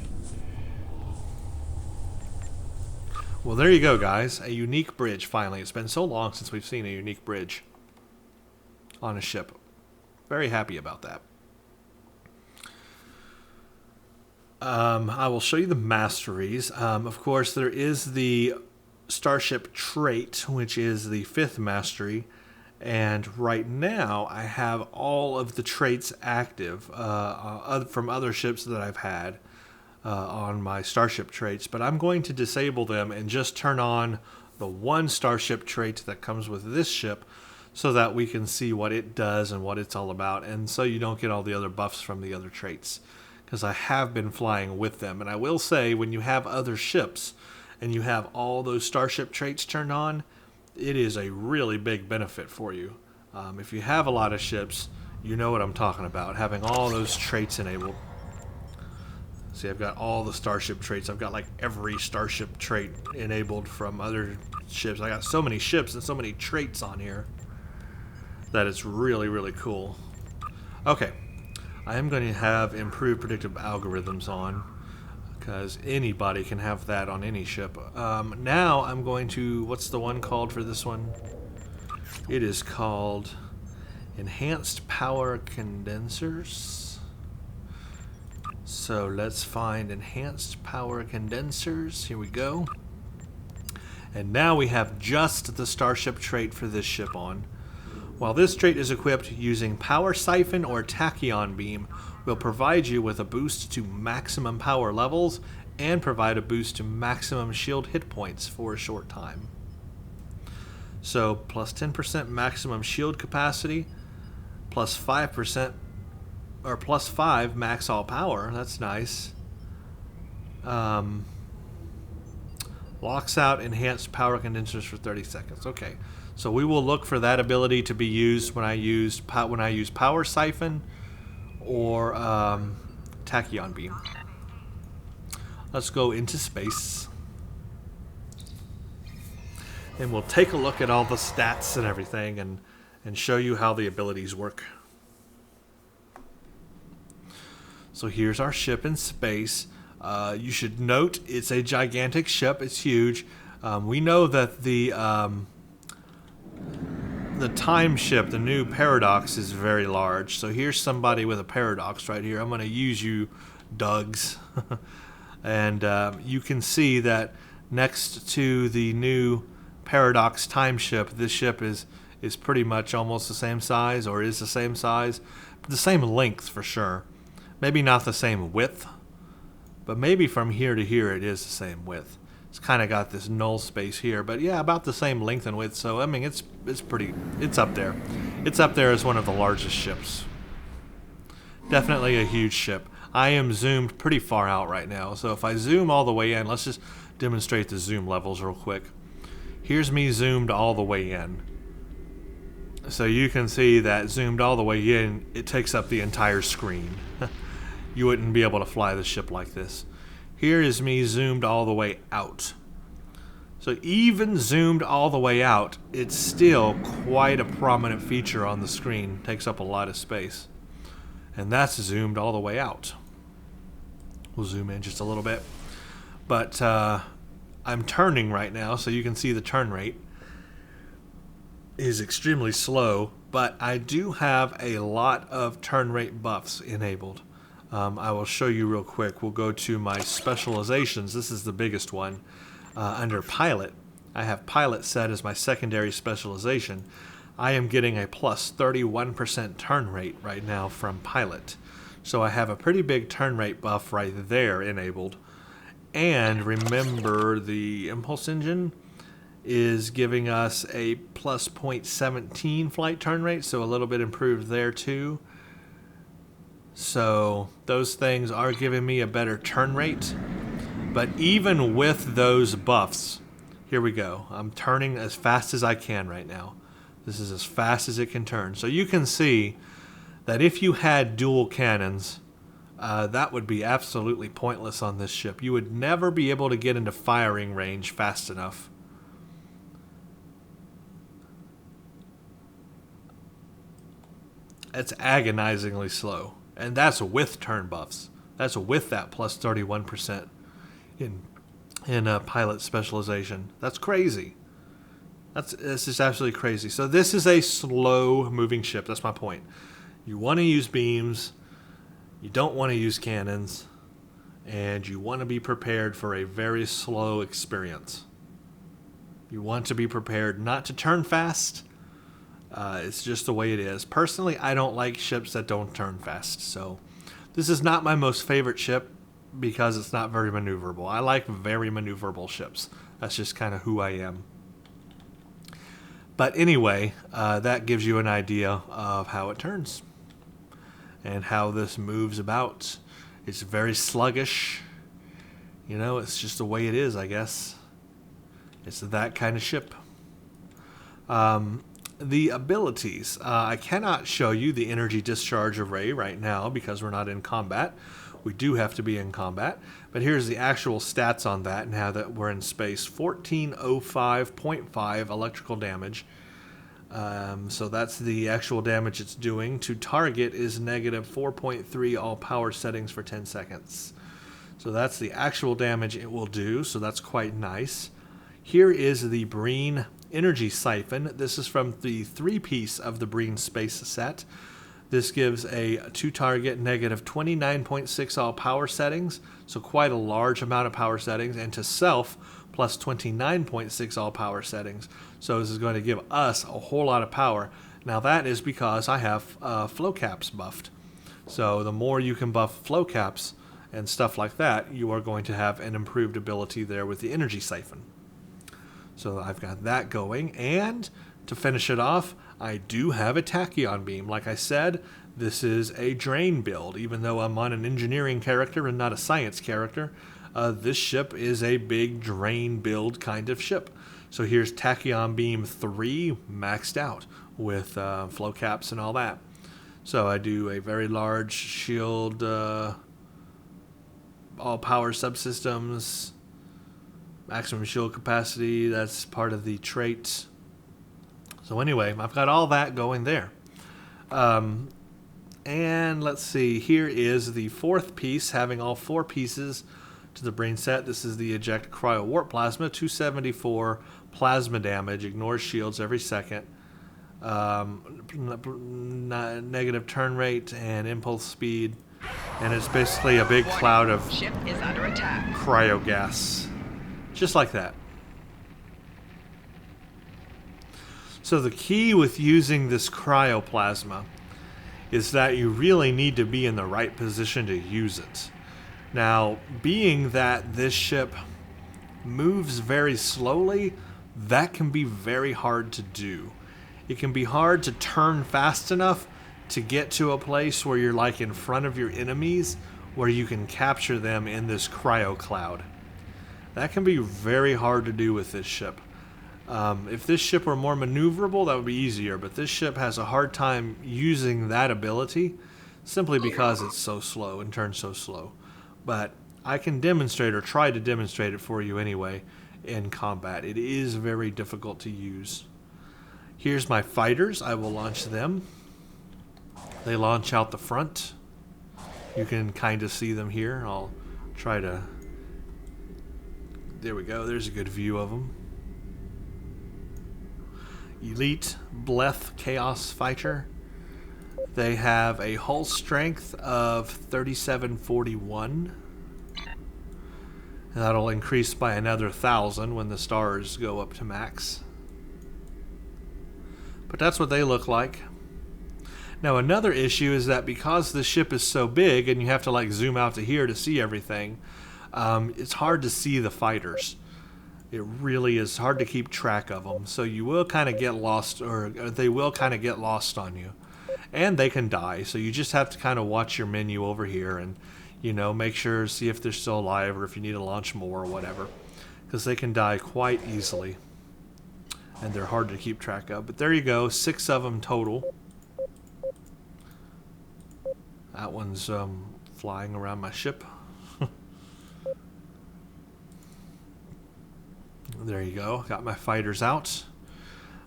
Well, there you go, guys. A unique bridge, finally. It's been so long since we've seen a unique bridge on a ship. Very happy about that. I will show you the masteries. Of course, there is the Starship trait, which is the 5th mastery. And right now, I have all of the traits active from other ships that I've had on my Starship traits. But I'm going to disable them and just turn on the one Starship trait that comes with this ship so that we can see what it does and what it's all about. And so you don't get all the other buffs from the other traits. Because I have been flying with them. And I will say, when you have other ships and you have all those Starship traits turned on, it is a really big benefit for you. If you have a lot of ships, you know what I'm talking about, having all those traits enabled. See, I've got all the Starship traits. I've got like every Starship trait enabled from other ships. I got so many ships and so many traits on here that it's really, really cool. Okay, I am going to have improved predictive algorithms on, because anybody can have that on any ship. Now I'm going to, what's the one called for this one? It is called Enhanced Power Condensers. So let's find Enhanced Power Condensers. Here we go. And now we have just the Starship trait for this ship on. While this trait is equipped, using Power Siphon or Tachyon Beam will provide you with a boost to maximum power levels and provide a boost to maximum shield hit points for a short time. So plus 10% maximum shield capacity, plus 5% or plus 5 max all power. That's nice. Locks out enhanced power condensers for 30 seconds. Okay, so we will look for that ability to be used when I use power siphon or tachyon beam. Let's go into space, and we'll take a look at all the stats and everything, and show you how the abilities work. So here's our ship in space. You should note it's a gigantic ship. It's huge. We know that the time ship, the new Paradox, is very large. So here's somebody with a Paradox right here. I'm going to use you, Dougs. And you can see that next to the new Paradox time ship, this ship is pretty much almost the same size, or is the same size. The same length for sure. Maybe not the same width, but maybe from here to here it is the same width. It's kind of got this null space here, but yeah, about the same length and width. So I mean, it's up there. It's up there as one of the largest ships. Definitely a huge ship. I am zoomed pretty far out right now, so if I zoom all the way in, let's just demonstrate the zoom levels real quick. Here's me zoomed all the way in. So you can see that zoomed all the way in, it takes up the entire screen. You wouldn't be able to fly the ship like this. Here is me zoomed all the way out. So even zoomed all the way out, it's still quite a prominent feature on the screen. Takes up a lot of space. And that's zoomed all the way out. We'll zoom in just a little bit. But I'm turning right now, so you can see the turn rate is extremely slow, but I do have a lot of turn rate buffs enabled. I will show you real quick. We'll go to my specializations. This is the biggest one. Under pilot, I have pilot set as my secondary specialization. I am getting a plus 31% turn rate right now from pilot. So I have a pretty big turn rate buff right there enabled. And remember, the impulse engine is giving us a plus 0.17 flight turn rate, so a little bit improved there too. So those things are giving me a better turn rate. But even with those buffs, here we go. I'm turning as fast as I can right now. This is as fast as it can turn. So you can see that if you had dual cannons, that would be absolutely pointless on this ship. You would never be able to get into firing range fast enough. It's agonizingly slow. And that's with turn buffs. That's with that plus 31% in pilot specialization. That's crazy. That's just absolutely crazy. So this is a slow moving ship. That's my point. You want to use beams. You don't want to use cannons. And you want to be prepared for a very slow experience. You want to be prepared not to turn fast. It's just the way it is. Personally, I don't like ships that don't turn fast. So this is not my most favorite ship because it's not very maneuverable. I like very maneuverable ships. That's just kind of who I am. But anyway, that gives you an idea of how it turns and how this moves about. It's very sluggish. You know, it's just the way it is, I guess. It's that kind of ship. The abilities. I cannot show you the energy discharge array right now because we're not in combat. We do have to be in combat. But here's the actual stats on that now that we're in space. 1405.5 electrical damage. So that's the actual damage it's doing. To target is negative 4.3 all power settings for 10 seconds. So that's the actual damage it will do. So that's quite nice. Here is the Breen Energy Siphon. This is from the 3-piece of the Breen Space set. This gives a to-target negative 29.6 all power settings, so quite a large amount of power settings, and to self plus 29.6 all power settings. So this is going to give us a whole lot of power. Now that is because I have flow caps buffed. So the more you can buff flow caps and stuff like that, you are going to have an improved ability there with the energy siphon. So I've got that going, and to finish it off, I do have a tachyon beam. Like I said, this is a drain build. Even though I'm on an engineering character and not a science character, this ship is a big drain build kind of ship. So here's tachyon beam 3 maxed out with flow caps and all that. So I do a very large shield, all power subsystems, maximum shield capacity. That's part of the traits. So anyway, I've got all that going there. And let's see, here is the 4th piece, having all 4 pieces to the Breen set. This is the eject cryo warp plasma, 274 plasma damage, ignores shields every second, negative turn rate and impulse speed, and it's basically a big cloud of ship is under attack. Cryo gas, just like that. So the key with using this cryoplasma is that you really need to be in the right position to use it. Now, being that this ship moves very slowly, that can be very hard to do. It can be hard to turn fast enough to get to a place where you're like in front of your enemies, where you can capture them in this cryo cloud. That can be very hard to do with this ship. If this ship were more maneuverable, that would be easier, but this ship has a hard time using that ability simply because it's so slow and turns so slow. But I can demonstrate, or try to demonstrate it for you anyway, in combat. It is very difficult to use. Here's my fighters. I will launch them. They launch out the front. You can kind of see them here. I'll try to... There we go. There's a good view of them. Elite Bleth Chaos Fighter. They have a hull strength of 3741. And that'll increase by another 1,000 when the stars go up to max. But that's what they look like. Now another issue is that because the ship is so big and you have to like zoom out to here to see everything, it's hard to see the fighters. It really is hard to keep track of them. So you will kind of get lost, or they will kind of get lost on you. And they can die, so you just have to kind of watch your menu over here and, you know, make sure, see if they're still alive or if you need to launch more or whatever. Because they can die quite easily. And they're hard to keep track of. But there you go, 6 of them total. That one's flying around my ship. There you go, got my fighters out.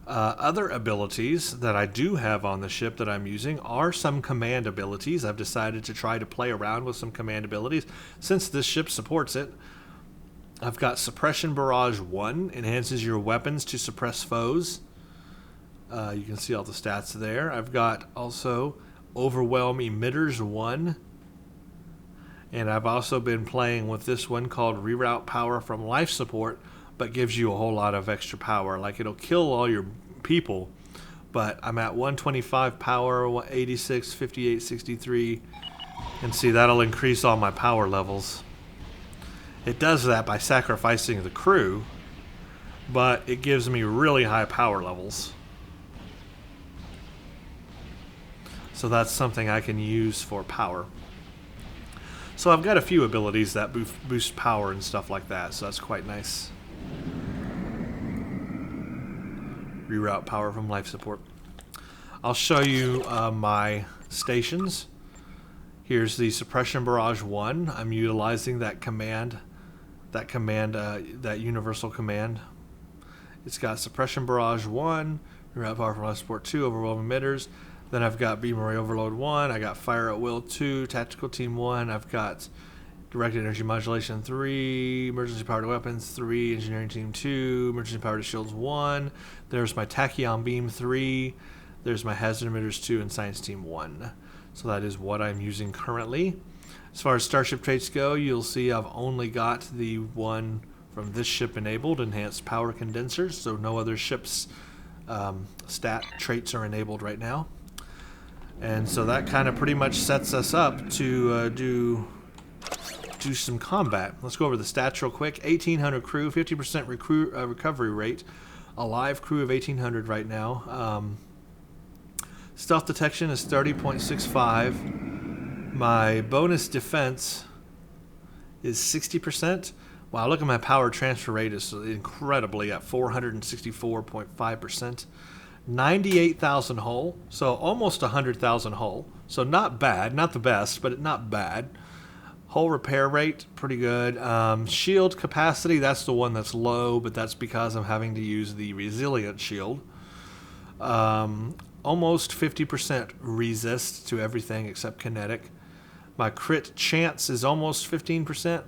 Other abilities that I do have on the ship that I'm using are some command abilities. I've decided to try to play around with some command abilities since this ship supports it. I've got Suppression Barrage 1, enhances your weapons to suppress foes. You can see all the stats there. I've got also Overwhelm Emitters 1. And I've also been playing with this one called Reroute Power from Life Support, but gives you a whole lot of extra power. Like, it'll kill all your people, but I'm at 125 power, 86, 58, 63, and see, that'll increase all my power levels. It does that by sacrificing the crew, but it gives me really high power levels. So that's something I can use for power. So I've got a few abilities that boost power and stuff like that, so that's quite nice. Reroute power from life support. I'll show you my stations. Here's the Suppression Barrage 1. I'm utilizing that command, that universal command. It's got Suppression Barrage 1, Reroute power from life support 2, Overwhelm Emitters. Then I've got Beam Array Overload 1. I got Fire at Will 2, Tactical Team 1. I've got Directed Energy Modulation 3, Emergency Power to Weapons 3, Engineering Team 2, Emergency Power to Shields 1. There's my Tachyon Beam 3. There's my Hazard Emitters 2 and Science Team 1. So that is what I'm using currently. As far as Starship traits go, you'll see I've only got the one from this ship enabled, Enhanced Power Condensers, so no other ship's stat traits are enabled right now. And so that kind of pretty much sets us up to do do some combat. Let's go over the stats real quick. 1,800 crew, 50% recovery rate. A live crew of 1,800 right now. Stealth detection is 30.65. My bonus defense is 60%. Wow, look at my power transfer rate is incredibly at 464.5%. 98,000 hull, so almost 100,000 hull. So not bad, not the best, but not bad. Hull repair rate, pretty good. Shield capacity, that's the one that's low, but that's because I'm having to use the resilient shield. Almost 50% resist to everything except kinetic. My crit chance is almost 15%.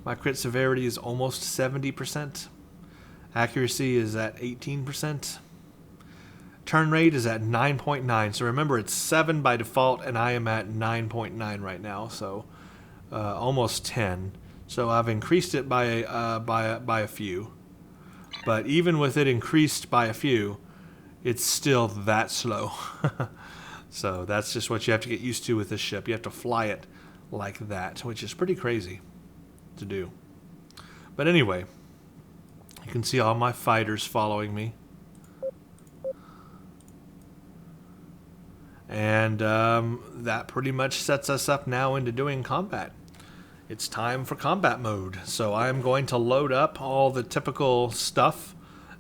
My crit severity is almost 70%. Accuracy is at 18%. Turn rate is at 9.9. So remember, it's 7 by default, and I am at 9.9 right now. So almost 10. So I've increased it by a few. But even with it increased by a few, it's still that slow. So that's just what you have to get used to with this ship. You have to fly it like that, which is pretty crazy to do. But anyway, you can see all my fighters following me. And that pretty much sets us up now into doing combat. It's time for combat mode. So I'm going to load up all the typical stuff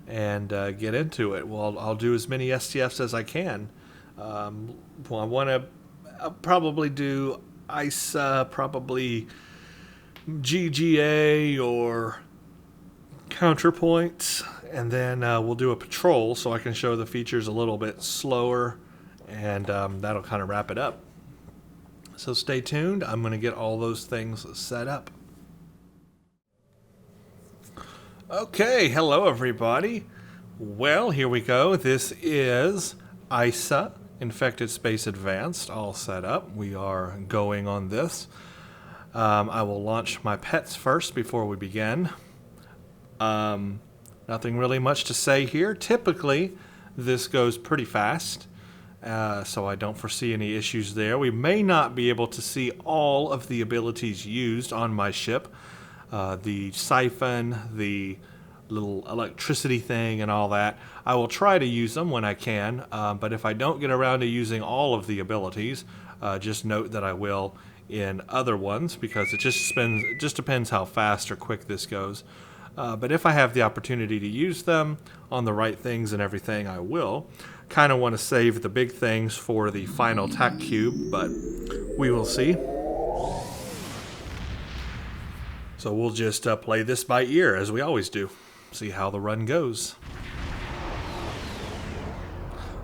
and get into it. Well, I'll do as many STFs as I can. I want to probably do ISA, probably GGA or counterpoints, and then we'll do a patrol so I can show the features a little bit slower, and that'll kind of wrap it up. So stay tuned. I'm going to get all those things set up. Okay, hello everybody. Well, here we go. This is ISA, Infected Space Advanced, all set up. We are going on this. I will launch my pets first before we begin. Nothing really much to say here. Typically, this goes pretty fast, so I don't foresee any issues there. We may not be able to see all of the abilities used on my ship. The siphon, the little electricity thing and all that. I will try to use them when I can, but if I don't get around to using all of the abilities, just note that I will in other ones, because it just depends how fast or quick this goes. But if I have the opportunity to use them on the right things and everything, I will. Kind of want to save the big things for the final tac cube, but we will see. So we'll just play this by ear, as we always do. See how the run goes.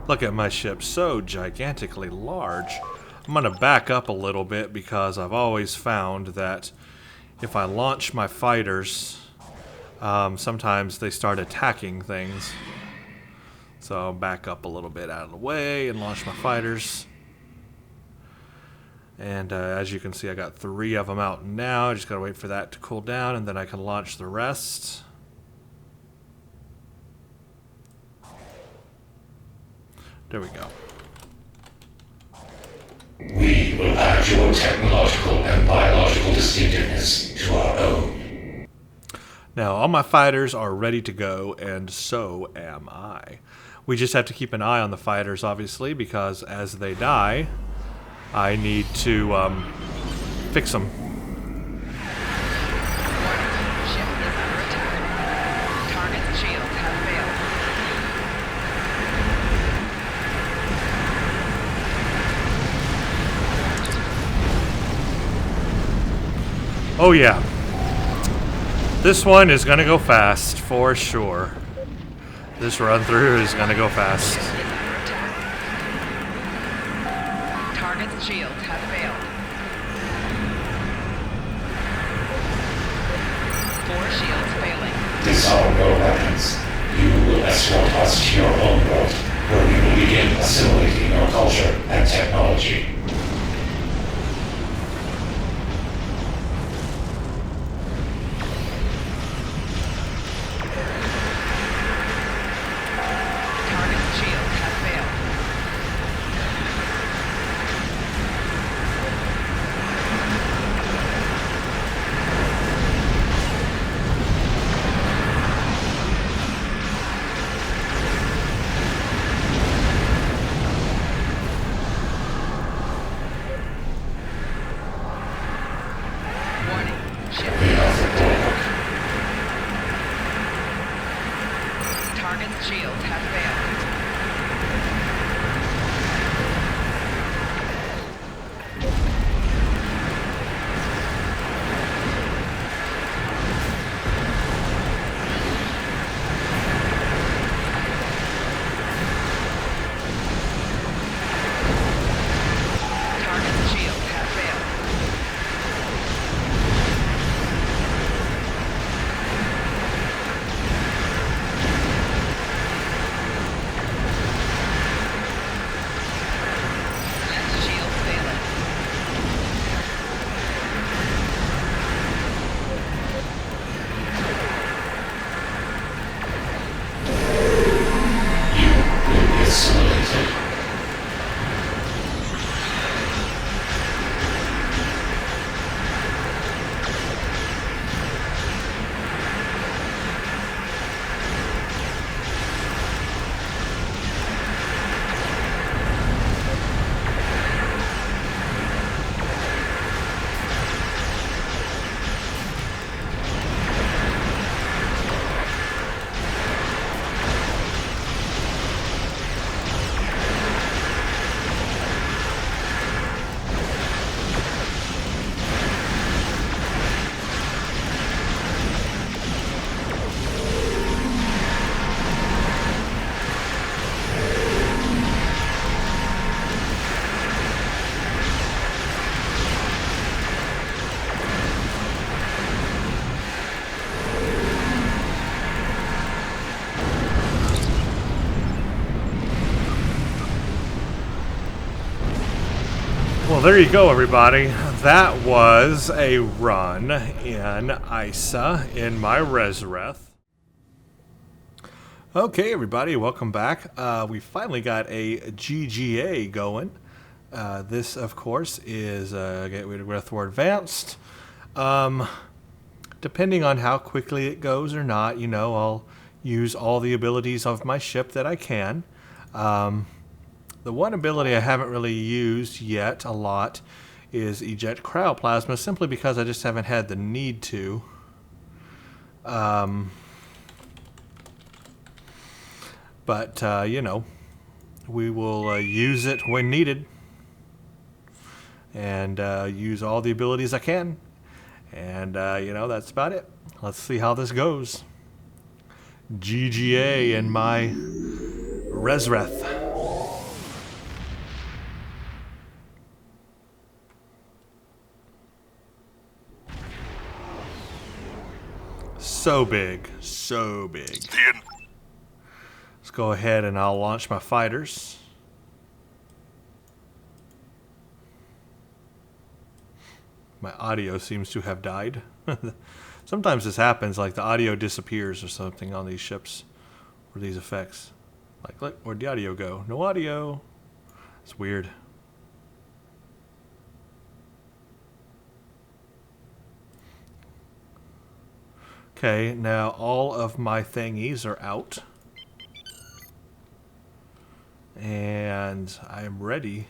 Look at my ship, so gigantically large. I'm going to back up a little bit because I've always found that if I launch my fighters, sometimes they start attacking things. So I'll back up a little bit out of the way and launch my fighters. And as you can see, I got 3 of them out now. I just got to wait for that to cool down, and then I can launch the rest. There we go. We will add your technological and biological distinctiveness to our own. Now, all my fighters are ready to go, and so am I. We just have to keep an eye on the fighters, obviously, because as they die, I need to fix them. Ship is under attack. Target's shields have failed. Oh yeah. This one is going to go fast, for sure. This run through is going to go fast. Ship is under attack. Target's shields have failed. 4 shields failing. Disarm your weapons. You will escort us to your home world, where we will begin assimilating your culture and technology. Target's shields have failed. Well, there you go, everybody. That was a run in ISA in my Rezreth. Okay, everybody, welcome back. We finally got a GGA going. This, of course, is Gateway to Greathwar Advanced. Depending on how quickly it goes or not, you know, I'll use all the abilities of my ship that I can. The one ability I haven't really used yet a lot is Eject Cryoplasma, simply because I just haven't had the need to. But, you know, we will use it when needed. And use all the abilities I can. And, you know, that's about it. Let's see how this goes. GGA in my Rezreth. So big. So big. Let's go ahead and I'll launch my fighters. My audio seems to have died. Sometimes this happens, like the audio disappears or something on these ships or these effects. Like, look, where'd the audio go? No audio. It's weird. Okay, now all of my thingies are out. And I am ready.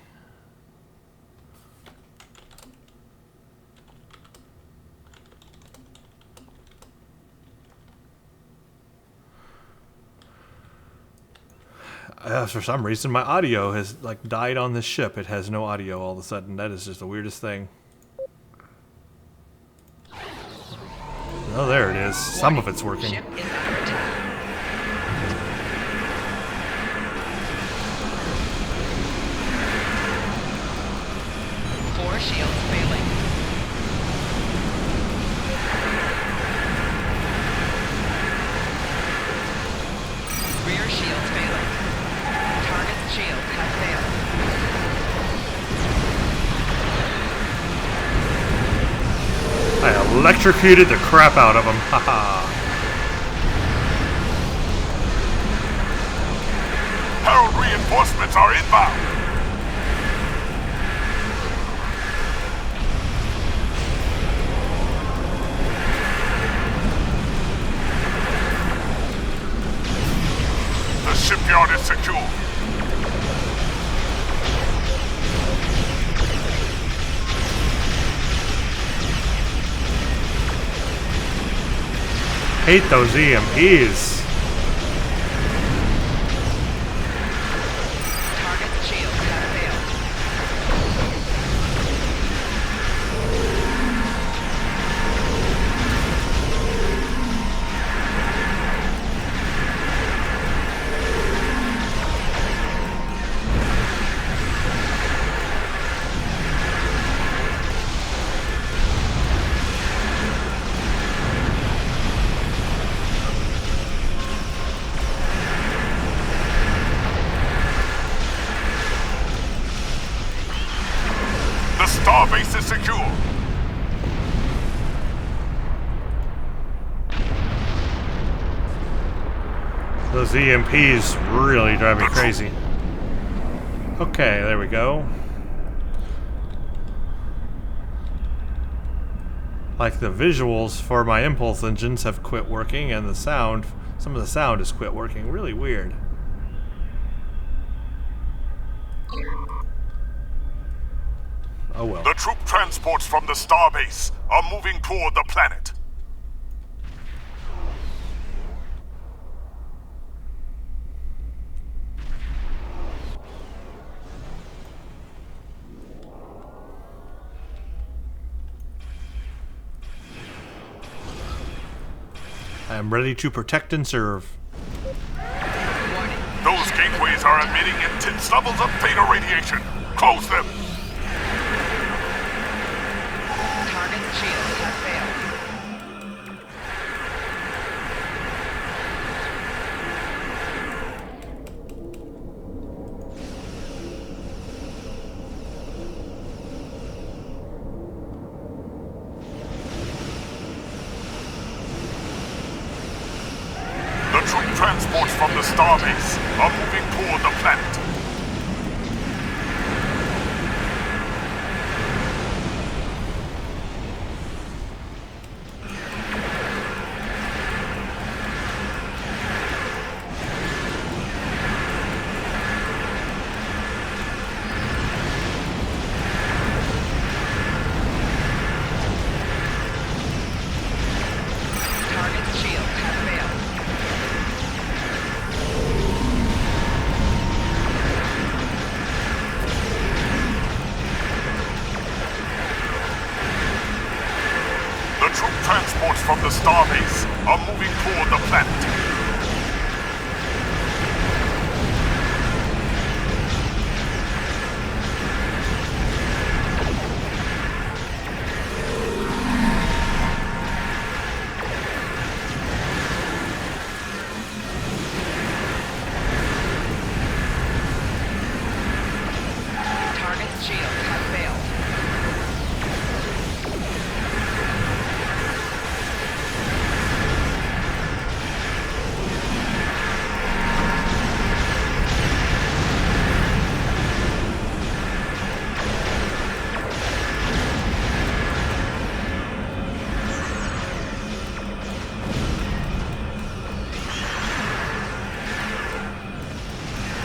For some reason, my audio has like died on this ship. It has no audio all of a sudden. That is just the weirdest thing. Oh, there it is. Some of it's working. Ship is under attack. Four shields failing. Rear shields failing. Target's shields have failed. I electrocuted the crap out of them. Haha. Herald reinforcements are inbound. The shipyard is secure. Hate those EMPs. Target's shields have failed. The starbase is secure. Those EMPs really drive me crazy. Okay, there we go. Like the visuals for my impulse engines have quit working, and the sound, some of the sound has quit working. Really weird. Oh well. The troop transports from the starbase are moving toward the planet. I am ready to protect and serve. Warning. Those gateways are emitting intense levels of beta radiation. Close them. Target's shields have failed. transports from the starbase are moving toward the planet. Target's shields have failed. The troop transports from the starbase are moving toward the planet. Target's shields have failed.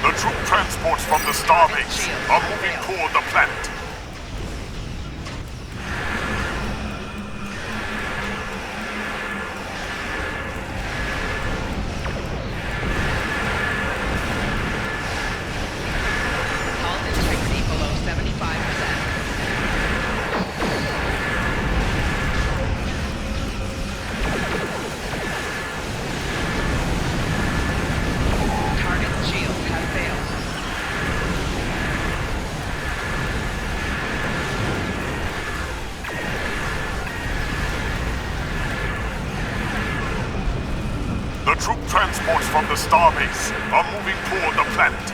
The troop transports from the starbase are moving toward the planet. Hull integrity below 75%. Target's shields have failed. The troop transports from the starbase are moving toward the planet.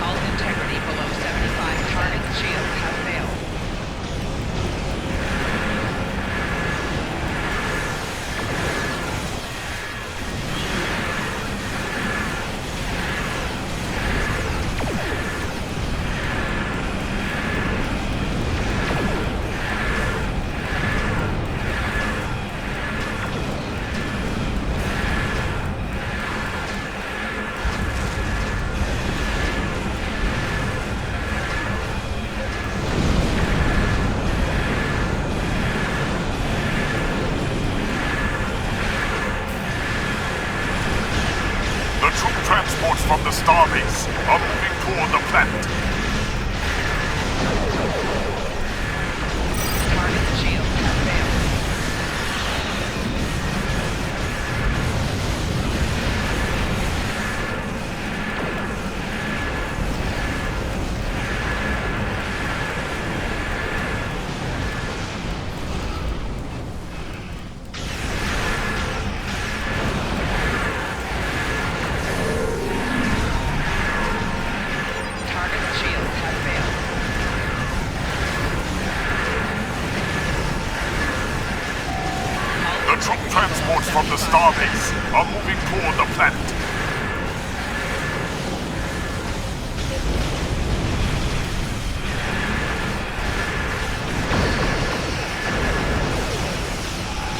Hull integrity below 75. Target's shields have failed. The troop transports from the starbase are moving toward the planet. Target's shields have failed. Target's shields have failed. The troop transports from the starbase are moving toward the planet.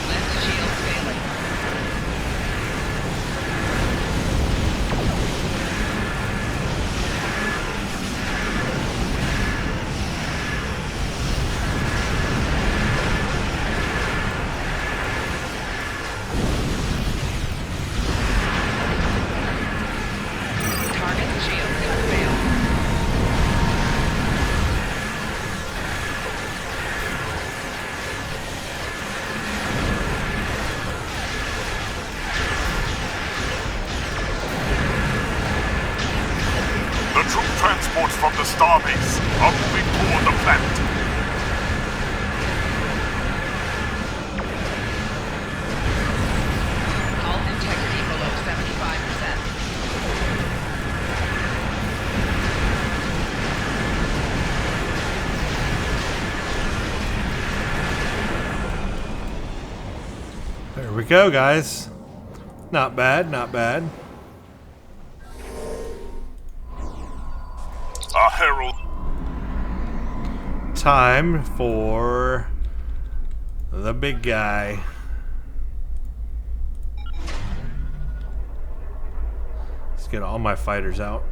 Left shield failing. Target's shields have failed. The troop transports from the starbase are moving toward the planet. Hull integrity below 75%. Here we go, guys. Not bad, not bad. A herald. Time for the big guy. Let's get all my fighters out.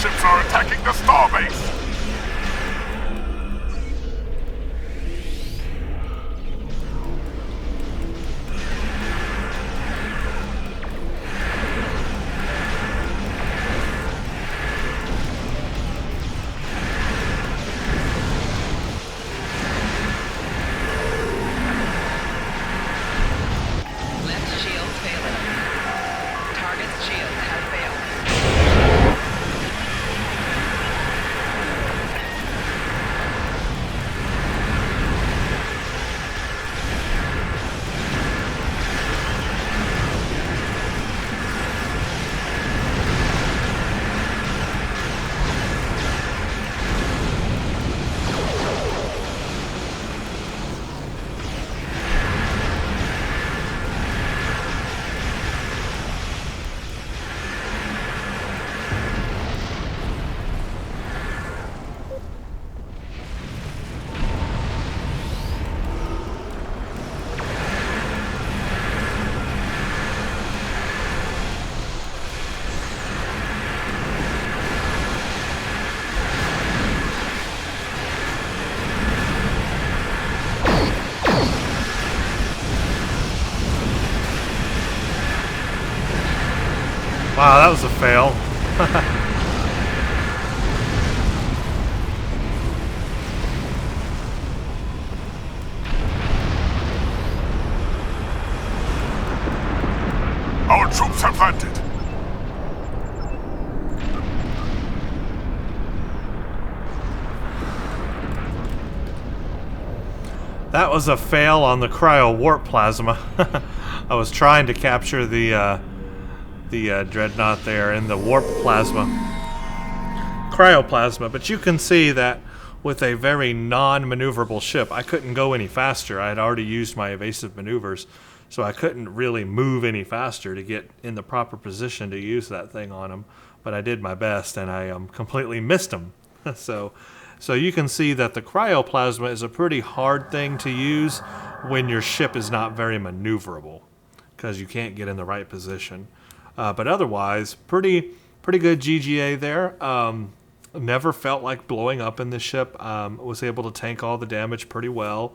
Ships are attacking the starbase. Left shield failing. Target's shield has failed. Wow, that was a fail. Our troops have landed. That was a fail on the cryo warp plasma. I was trying to capture the dreadnought there in the warp plasma, cryoplasma, but you can see that with a very non-maneuverable ship, I couldn't go any faster. I had already used my evasive maneuvers, so I couldn't really move any faster to get in the proper position to use that thing on him. But I did my best, and I completely missed him. So you can see that the cryoplasma is a pretty hard thing to use when your ship is not very maneuverable, because you can't get in the right position. But otherwise, pretty good GGA there. Never felt like blowing up in this ship. Was able to tank all the damage pretty well.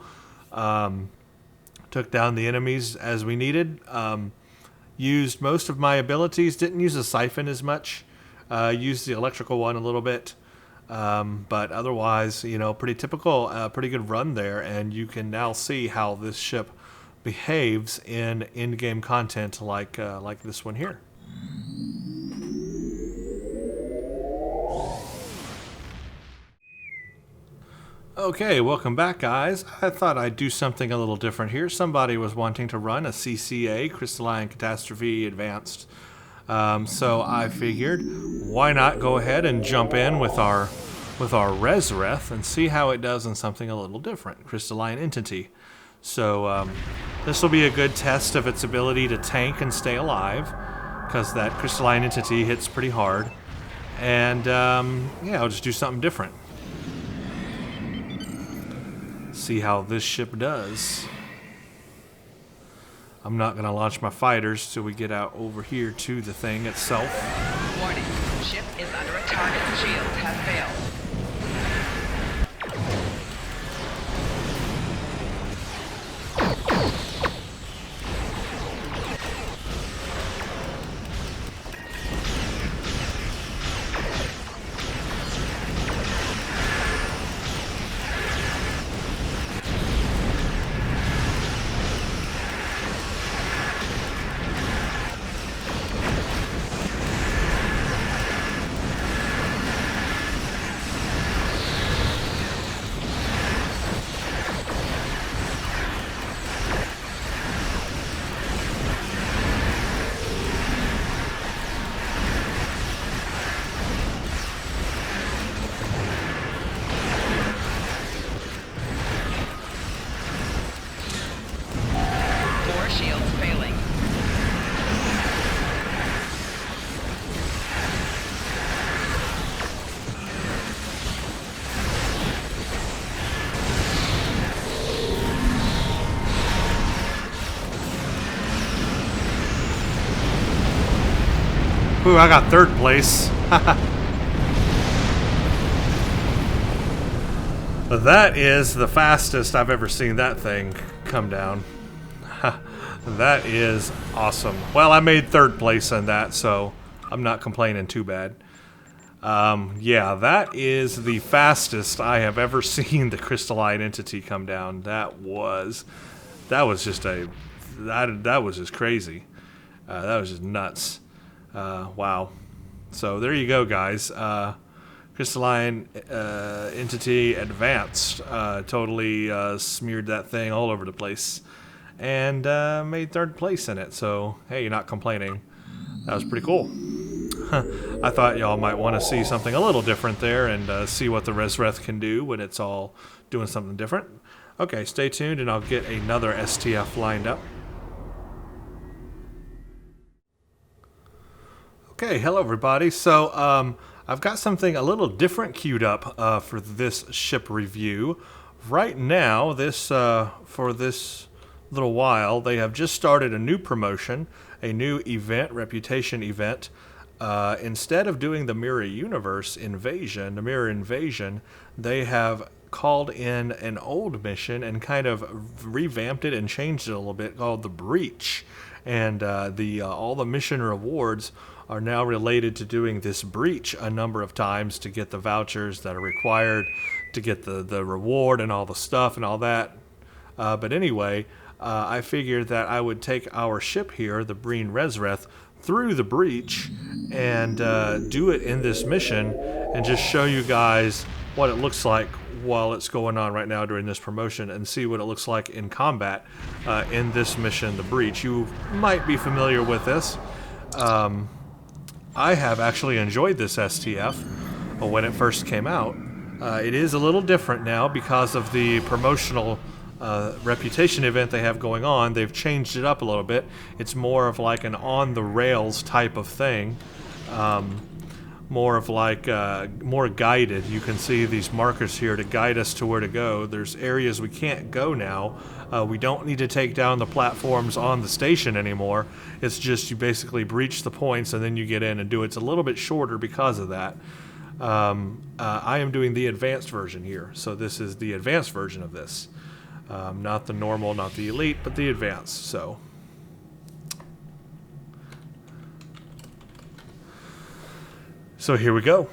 Took down the enemies as we needed. Used most of my abilities. Didn't use the siphon as much. Used the electrical one a little bit. But otherwise, you know, pretty typical, pretty good run there. And you can now see how this ship behaves in in-game content like this one here. Okay, welcome back, guys. I thought I'd do something a little different here. Somebody was wanting to run a CCA, Crystalline Catastrophe Advanced. So I figured, why not go ahead and jump in with our Rezreth and see how it does in something a little different, Crystalline Entity. So this will be a good test of its ability to tank and stay alive, because that Crystalline Entity hits pretty hard. And yeah, I'll just do something different. See how this ship does. I'm not going to launch my fighters till we get out over here to the thing itself. Warning. Ship is under attack. Target's shield has failed. Ooh, I got third place. That is the fastest I've ever seen that thing come down. That is awesome. Well, I made third place in that, so I'm not complaining too bad. Yeah, that is the fastest I have ever seen the crystalline entity come down. That was just crazy. That was just nuts. Wow. So there you go, guys. Crystalline entity advanced. Totally smeared that thing all over the place. And made third place in it. So, hey, you're not complaining. That was pretty cool. I thought y'all might want to see something a little different there and see what the Rezreth can do when it's all doing something different. Okay, stay tuned and I'll get another STF lined up. Okay, hello everybody. So, I've got something a little different queued up for this ship review. Right now, for this little while, they have just started a new promotion, a new event, reputation event. Instead of doing the Mirror Universe invasion, the Mirror Invasion, they have called in an old mission and kind of revamped it and changed it a little bit, called the Breach. And all the mission rewards are now related to doing this breach a number of times to get the vouchers that are required to get the reward and all the stuff and all that. But anyway, I figured that I would take our ship here, the Breen Rezreth, through the breach and do it in this mission and just show you guys what it looks like while it's going on right now during this promotion and see what it looks like in combat in this mission, the breach. You might be familiar with this. I have actually enjoyed this STF when it first came out. It is a little different now because of the promotional reputation event they have going on. They've changed it up a little bit. It's more of like an on-the-rails type of thing. More of like, more guided. You can see these markers here to guide us to where to go. There's areas we can't go now. We don't need to take down the platforms on the station anymore. It's just you basically breach the points and then you get in and do it. It's a little bit shorter because of that. I am doing the advanced version here. So this is the advanced version of this. Not the normal, not the elite, but the advanced. So here we go.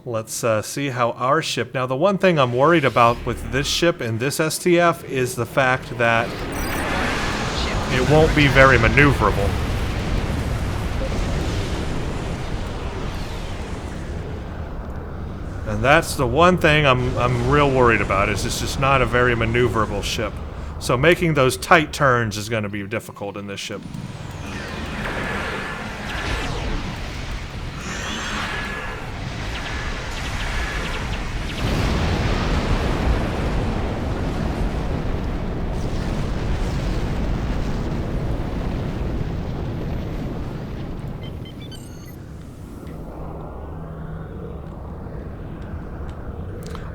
Let's see how our ship... Now, the one thing I'm worried about with this ship and this STF is the fact that it won't be very maneuverable. And that's the one thing I'm real worried about, is it's just not a very maneuverable ship. So making those tight turns is going to be difficult in this ship.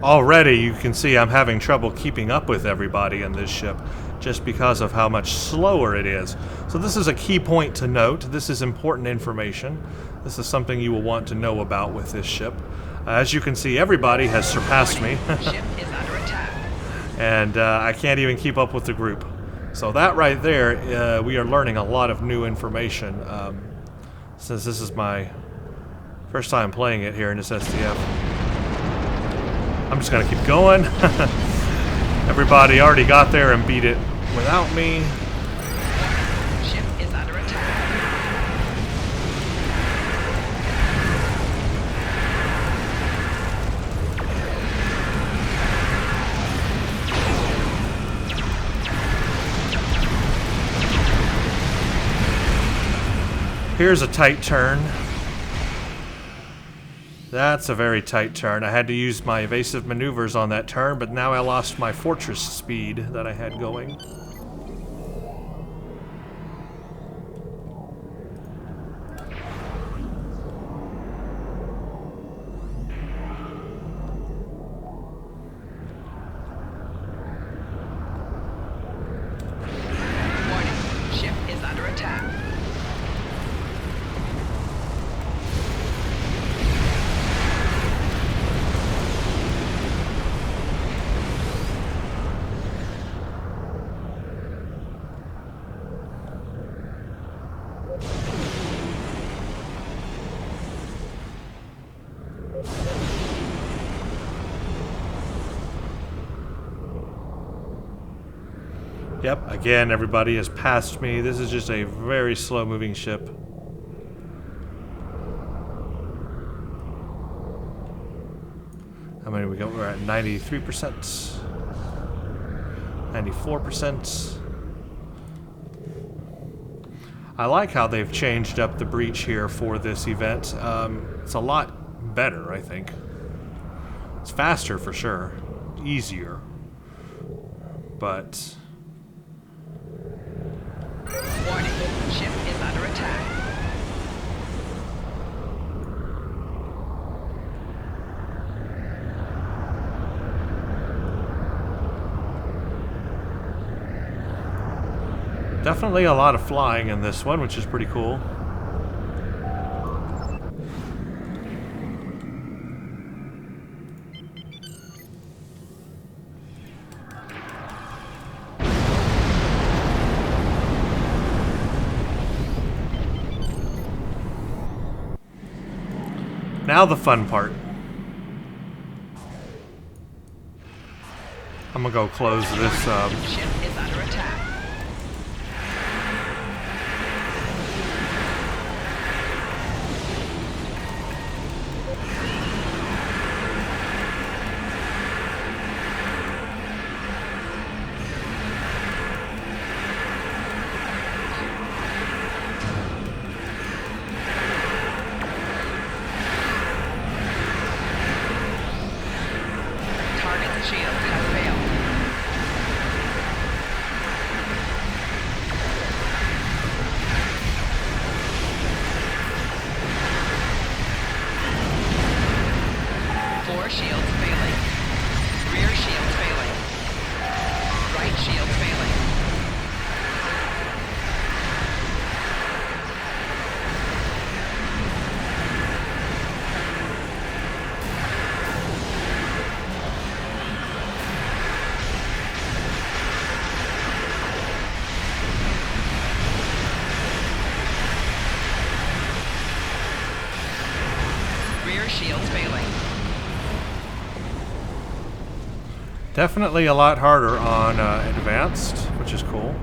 Already you can see I'm having trouble keeping up with everybody in this ship just because of how much slower it is. So this is a key point to note. This is important information. This is something you will want to know about with this ship. As you can see, everybody has surpassed me. Ship is under attack. And I can't even keep up with the group. So that right there, we are learning a lot of new information. Since this is my first time playing it here in this STF. I'm just gonna keep going. Everybody already got there and beat it without me. Ship is under attack. Here's a tight turn. That's a very tight turn. I had to use my evasive maneuvers on that turn, but now I lost my fortress speed that I had going. Warning. Ship is under attack. Yep, again, everybody has passed me. This is just a very slow-moving ship. How many we got? We're at 93%. 94%. I like how they've changed up the breach here for this event. It's a lot better, I think. It's faster for sure. Easier. But... Warning, ship is under attack. Definitely a lot of flying in this one, which is pretty cool. Now the fun part. I'm gonna go close this. Ship is under attack. Target's shield has failed. Four shields failing. Rear shield failing. Right shield failing. Rear shields failing. Definitely a lot harder on advanced, which is cool.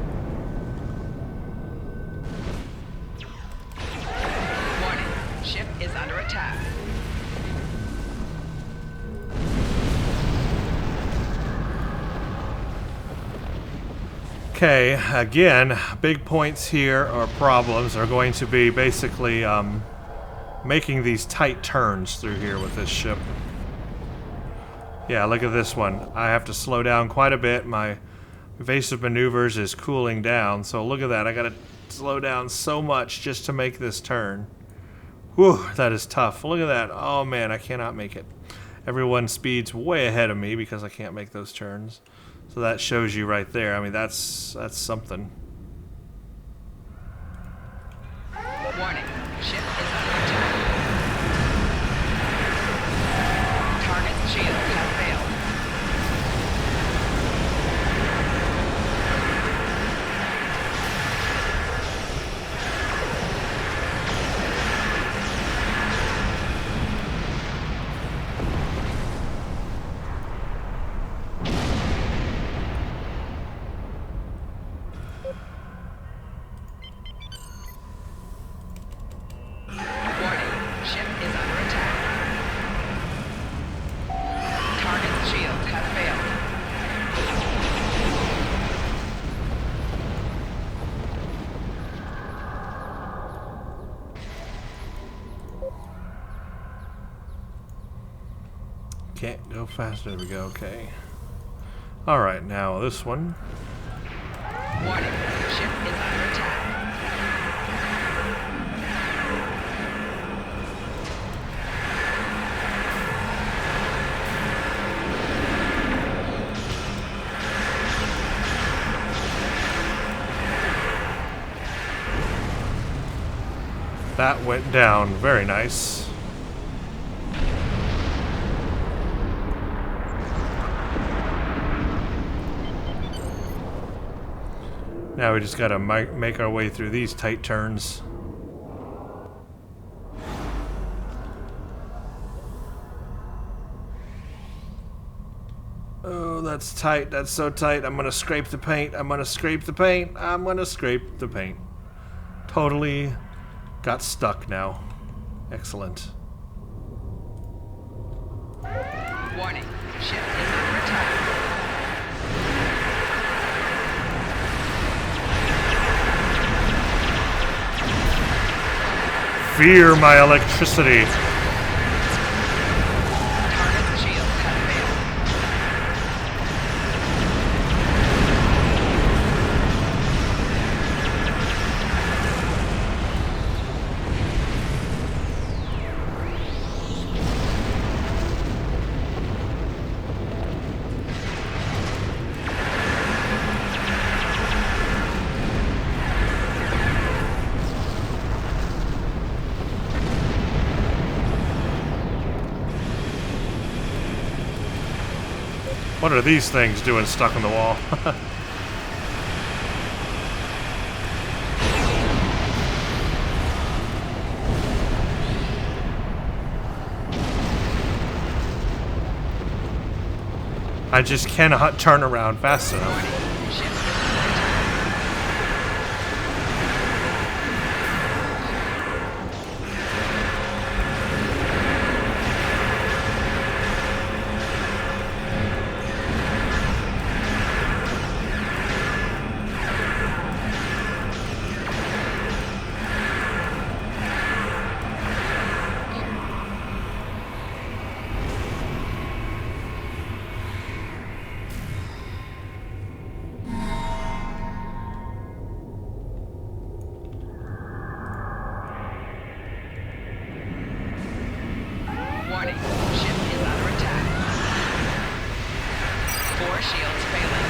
Warning, ship is under attack. Okay, again, big points here, or problems, are going to be basically making these tight turns through here with this ship. Yeah, look at this one. I have to slow down quite a bit. My evasive maneuvers is cooling down, so look at that. I gotta slow down so much just to make this turn. Whew, that is tough. Look at that. Oh man, I cannot make it. Everyone speeds way ahead of me because I can't make those turns. So that shows you right there. I mean, that's something. Warning, ship is under attack. Target's shield has failed. Warning, ship is under attack. Target's shield has failed. Can't go faster. There we go. Okay. All right, now this one. Warning, ship is under attack. That went down. Very nice. Now we just gotta make our way through these tight turns. Oh, that's tight. That's so tight. I'm gonna scrape the paint. I'm gonna scrape the paint. I'm gonna scrape the paint. Totally got stuck now. Excellent. Warning. Ship is under attack. Fear my electricity. Target's shields have failed. What are these things doing stuck on the wall? I just cannot turn around fast enough. Ship is under attack. Warning. Ship is under attack. 4 shields failing.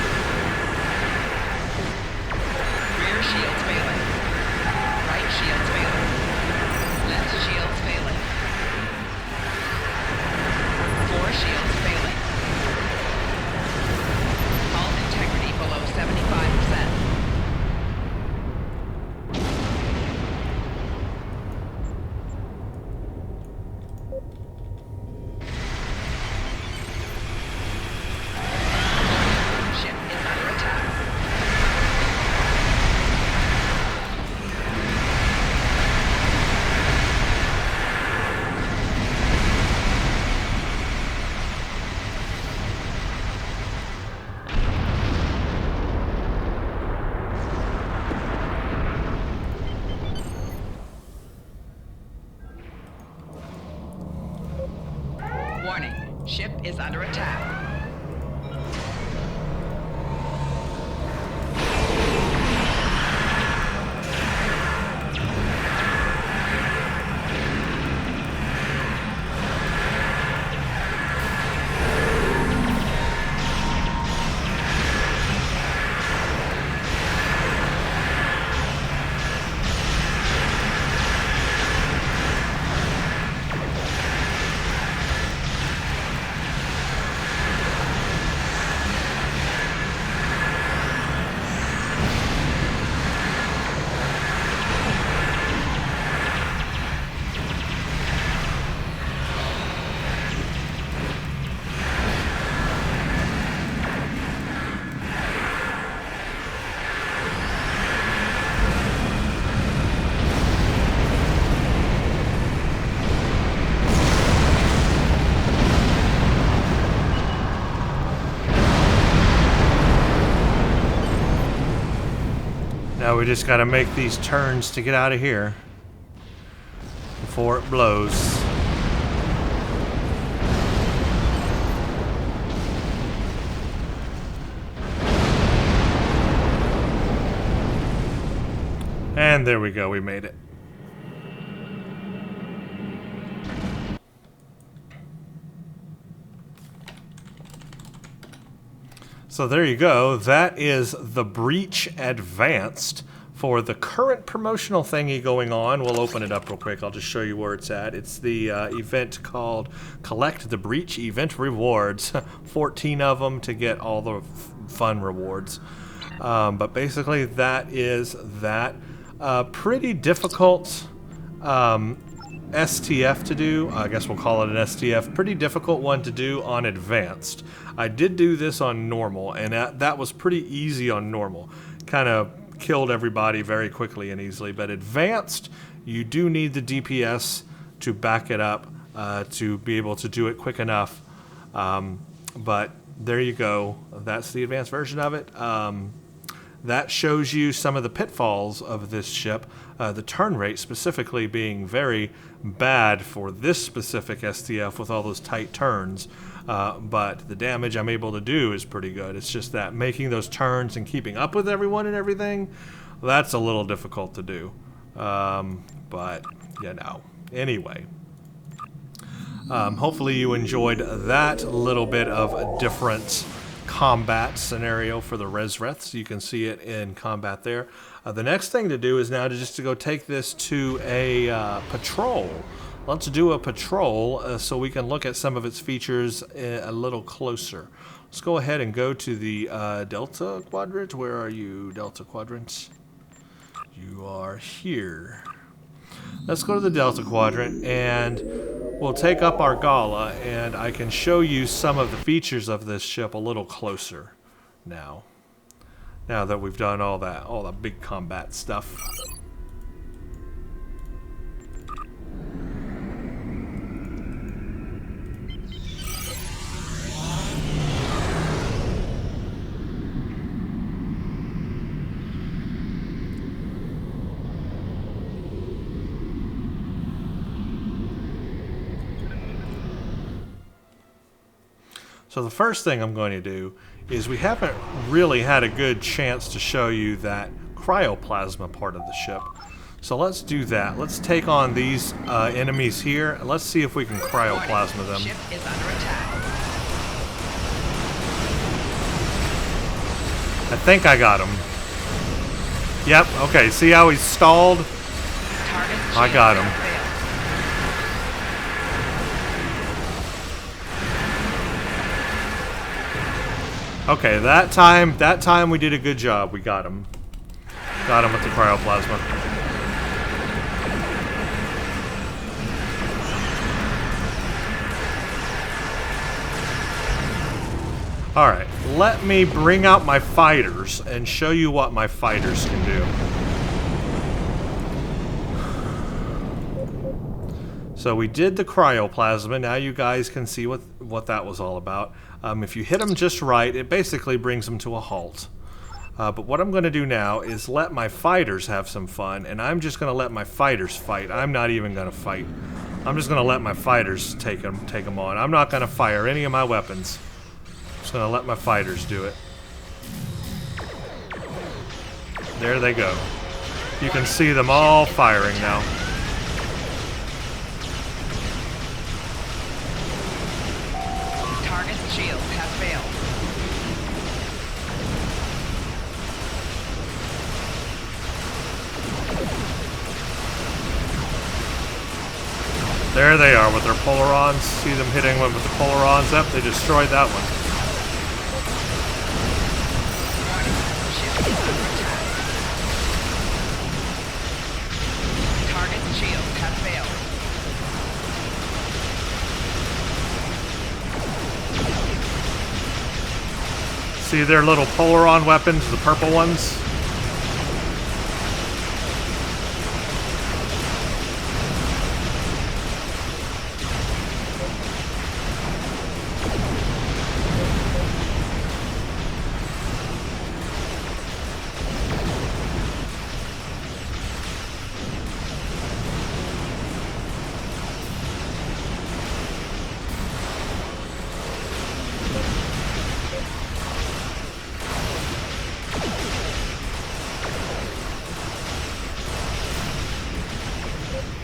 Rear shields failing. Right shields failing. Left shields failing. 4 shields failing. Hull integrity below 75%. Ship is under attack. Warning. Ship is under attack. Now we just gotta make these turns to get out of here before it blows. And there we go, we made it. So there you go. That is the Breach Advanced for the current promotional thingy going on. We'll open it up real quick. I'll just show you where it's at. It's the event called Collect the Breach Event Rewards. 14 of them to get all the fun rewards. But basically that is that. Pretty difficult STF to do. I guess we'll call it an STF. Pretty difficult one to do on Advanced. I did do this on normal, and that was pretty easy on normal. Kind of killed everybody very quickly and easily. But advanced, you do need the DPS to back it up to be able to do it quick enough. But there you go. That's the advanced version of it. That shows you some of the pitfalls of this ship. The turn rate specifically being very bad for this specific STF with all those tight turns. But the damage I'm able to do is pretty good. It's just that making those turns and keeping up with everyone and everything, that's a little difficult to do. But, you know, anyway. Hopefully you enjoyed that little bit of a different combat scenario for the Rezreths. You can see it in combat there. The next thing to do is now to go take this to a patrol. Let's do a patrol so we can look at some of its features a little closer. Let's go ahead and go to the Delta Quadrant. Where are you, Delta Quadrant? You are here. Let's go to the Delta Quadrant and we'll take up our Gala, and I can show you some of the features of this ship a little closer now. Now that we've done all the big combat stuff. So the first thing I'm going to do is we haven't really had a good chance to show you that cryoplasma part of the ship. So let's do that. Let's take on these enemies here, and let's see if we can cryoplasma them. Ship is under attack. I think I got him. Yep, okay, see how he's stalled? I got him. Okay, that time we did a good job. We got him. Got him with the cryoplasma. Alright, let me bring out my fighters and show you what my fighters can do. So we did the cryoplasma. Now you guys can see what that was all about. If you hit them just right, it basically brings them to a halt. But what I'm going to do now is let my fighters have some fun, and I'm just going to let my fighters fight. I'm not even going to fight. I'm just going to let my fighters take them on. I'm not going to fire any of my weapons. I'm just going to let my fighters do it. There they go. You can see them all firing now. Target's shields have failed. There they are with their polarons. See them hitting one with the polarons. Yep, they destroyed that one. Ship is under attack. Target's shields have failed. See their little polaron weapons, the purple ones?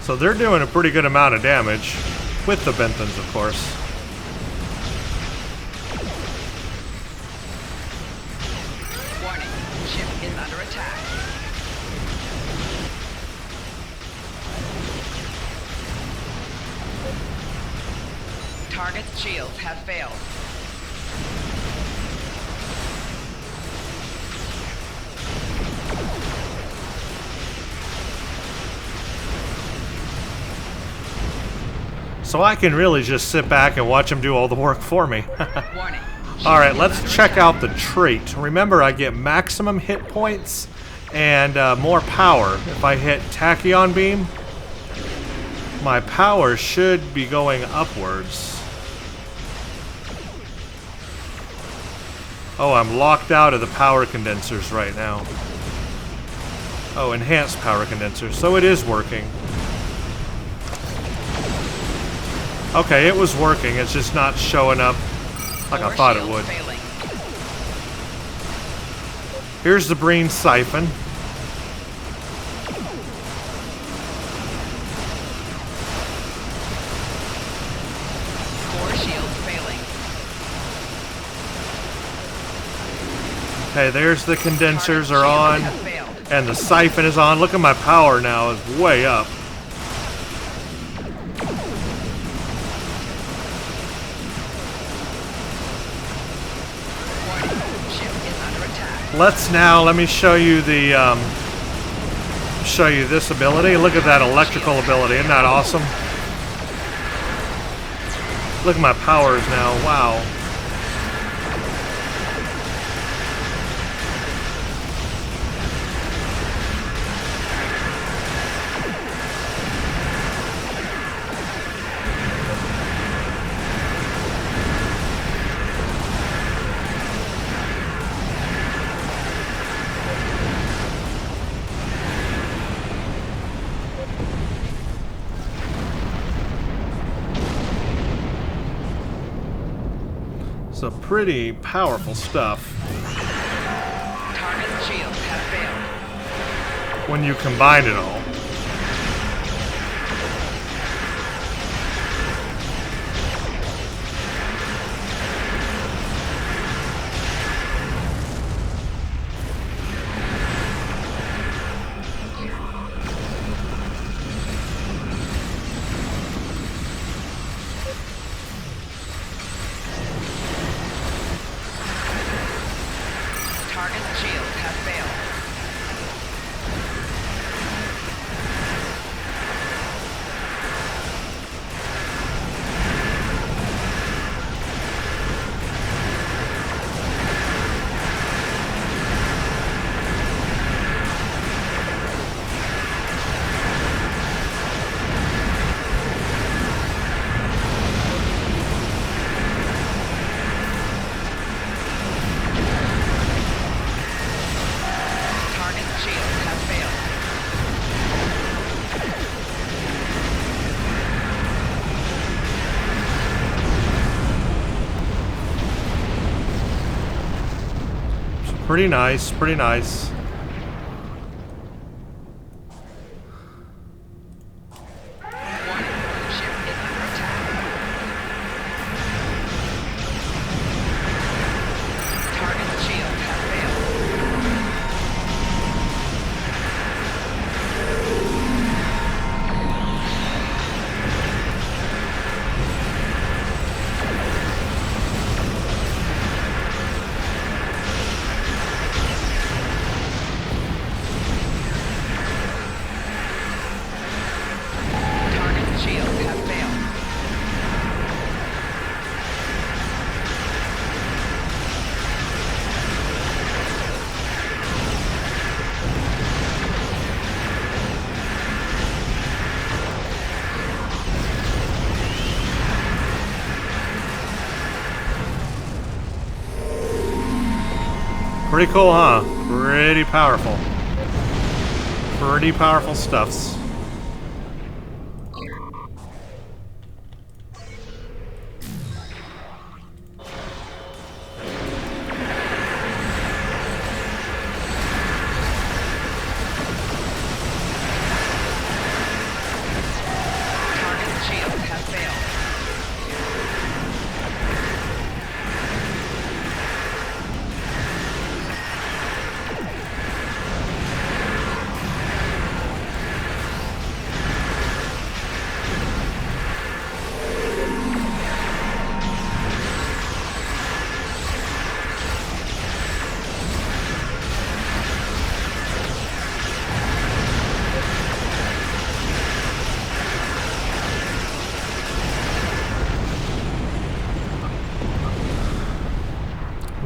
So they're doing a pretty good amount of damage, with the Benthans, of course. Warning, ship is under attack. Target's shields have failed. So I can really just sit back and watch them do all the work for me. Warning, Alright, let's check out the trait. Remember, I get maximum hit points and more power. If I hit Tachyon Beam, my power should be going upwards. Oh, I'm locked out of the power condensers right now. Oh, enhanced power condensers. So it is working. Okay, it was working. It's just not showing up like I thought it would. Failing. Here's the Breen Siphon. Core shields failing. Okay, there's the condensers are on, Shields have failed. and the siphon is on. Look at my power now, is way up. Warning. Ship is under attack. Let me show you the, show you this ability. Look at that electrical ability. Isn't that awesome? Look at my powers now. Wow. So pretty powerful stuff Target shields have failed. when you combine it all. Target shields have failed. Target shields have failed. Pretty nice, pretty nice. Warning. Ship is under attack. Target shields have failed. Target shields have failed. Pretty cool, huh? Pretty powerful. Pretty powerful stuffs. Target shields have failed.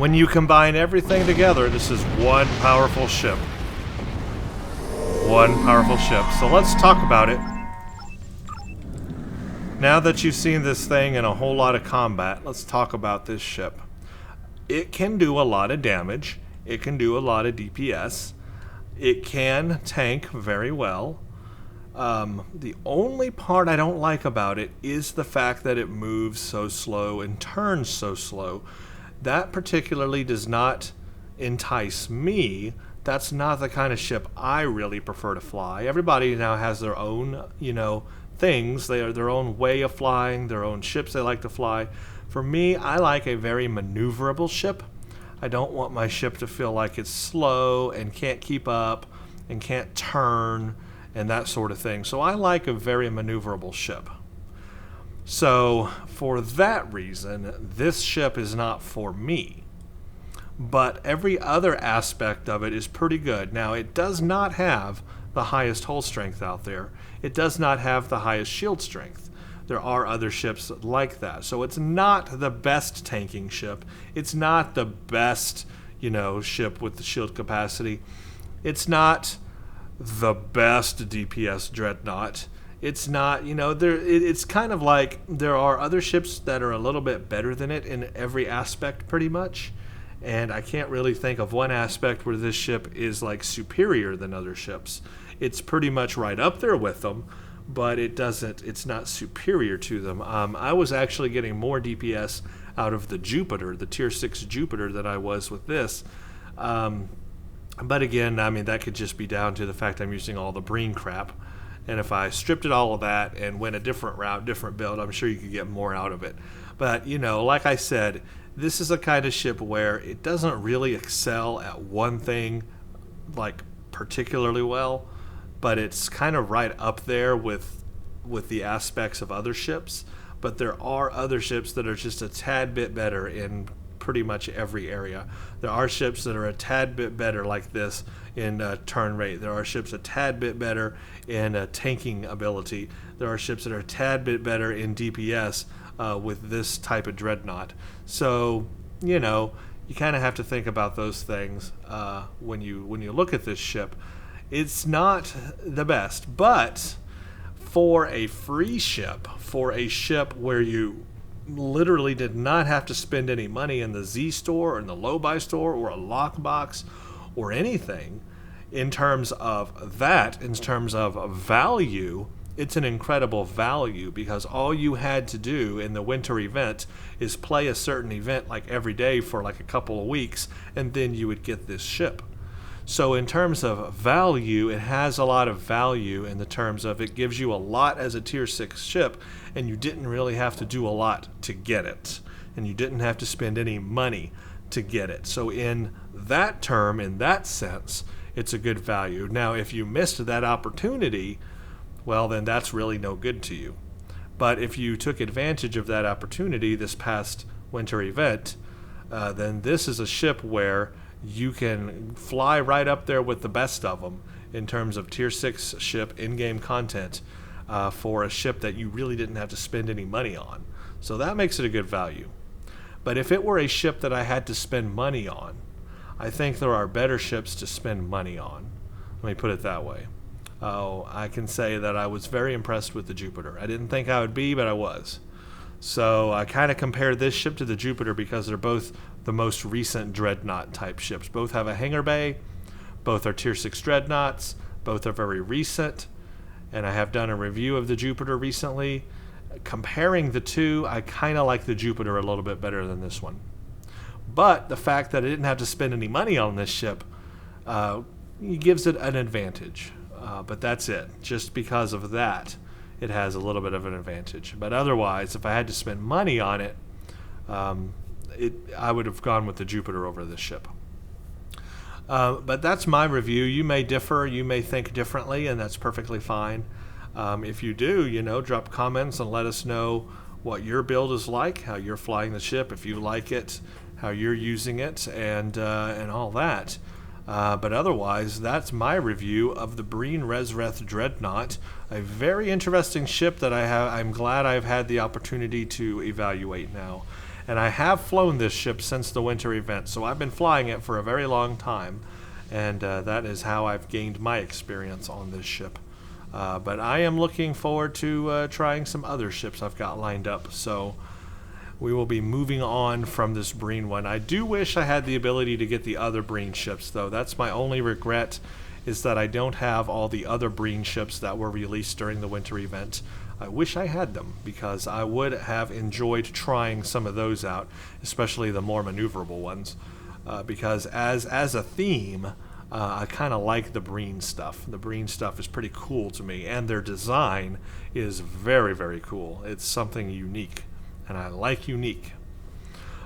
When you combine everything together, this is one powerful ship. One powerful ship. So let's talk about it. Now that you've seen this thing in a whole lot of combat, let's talk about this ship. It can do a lot of damage. It can do a lot of DPS. It can tank very well. The only part I don't like about it is the fact that it moves so slow and turns so slow. That particularly does not entice me. That's not the kind of ship I really prefer to fly. Everybody now has their own, things. They are their own way of flying, their own ships they like to fly. For me, I like a very maneuverable ship. I don't want my ship to feel like it's slow and can't keep up and can't turn and that sort of thing. So I like a very maneuverable ship. So for that reason, this ship is not for me. But every other aspect of it is pretty good. Now, it does not have the highest hull strength out there. It does not have the highest shield strength. There are other ships like that. So it's not the best tanking ship. It's not the best, ship with the shield capacity. It's not the best DPS dreadnought. It's not, it's kind of like there are other ships that are a little bit better than it in every aspect pretty much. And I can't really think of one aspect where this ship is like superior than other ships. It's pretty much right up there with them, but it's not superior to them. I was actually getting more DPS out of the Jupiter, the tier 6 Jupiter, than I was with this. But again, that could just be down to the fact I'm using all the Breen crap. And if I stripped it all of that and went a different route, different build, I'm sure you could get more out of it. But, like I said, this is a kind of ship where it doesn't really excel at one thing, like, particularly well, but it's kind of right up there with the aspects of other ships. But there are other ships that are just a tad bit better in pretty much every area. There are ships that are a tad bit better like this in turn rate. There are ships a tad bit better in tanking ability. There are ships that are a tad bit better in DPS with this type of dreadnought. So, you kind of have to think about those things when you look at this ship. It's not the best, but for a free ship, for a ship where you literally did not have to spend any money in the Z store or in the low buy store or a lockbox or anything, in terms of value, it's an incredible value, because all you had to do in the winter event is play a certain event like every day for like a couple of weeks, and then you would get this ship. So in terms of value, it has a lot of value in the terms of it gives you a lot as a tier 6 ship, and you didn't really have to do a lot to get it, and you didn't have to spend any money to get it. So in that term, in that sense, it's a good value. Now, if you missed that opportunity, well, then that's really no good to you. But if you took advantage of that opportunity this past winter event, then this is a ship where you can fly right up there with the best of them in terms of tier 6 ship in-game content for a ship that you really didn't have to spend any money on. So that makes it a good value. But if it were a ship that I had to spend money on, I think there are better ships to spend money on. Let me put it that way. I can say that I was very impressed with the Jupiter. I didn't think I would be, but I was. So I kind of compared this ship to the Jupiter because they're both the most recent dreadnought type ships. Both have a hangar bay, both are tier 6 dreadnoughts, both are very recent, and I have done a review of the Jupiter recently. Comparing the two, I kind of like the Jupiter a little bit better than this one. But the fact that I didn't have to spend any money on this ship gives it an advantage. But that's it. Just because of that, it has a little bit of an advantage. But otherwise, if I had to spend money on it, I would have gone with the Jupiter over this ship. But that's my review. You may differ. You may think differently, and that's perfectly fine. If you do, drop comments and let us know what your build is like, how you're flying the ship, if you like it, how you're using it, and all that. But otherwise, that's my review of the Breen Rezreth Dreadnought, a very interesting ship that I'm glad I've had the opportunity to evaluate now. And I have flown this ship since the winter event, so I've been flying it for a very long time, and that is how I've gained my experience on this ship. But I am looking forward to trying some other ships I've got lined up, so we will be moving on from this Breen one. I do wish I had the ability to get the other Breen ships, though. That's my only regret, is that I don't have all the other Breen ships that were released during the winter event. I wish I had them, because I would have enjoyed trying some of those out, especially the more maneuverable ones. Because as a theme, I kind of like the Breen stuff. The Breen stuff is pretty cool to me, and their design is very, very cool. It's something unique, and I like unique.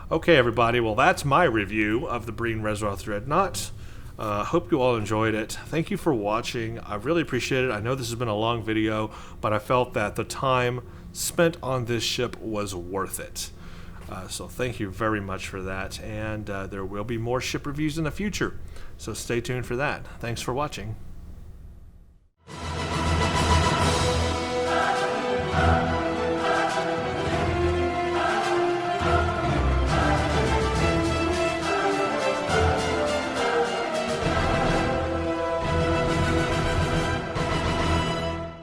Okay, everybody, well, that's my review of the Breen Rezreth Dreadnought. Hope you all enjoyed it. Thank you for watching. I really appreciate it. I know this has been a long video, but I felt that the time spent on this ship was worth it. So thank you very much for that, and there will be more ship reviews in the future, so stay tuned for that. Thanks for watching.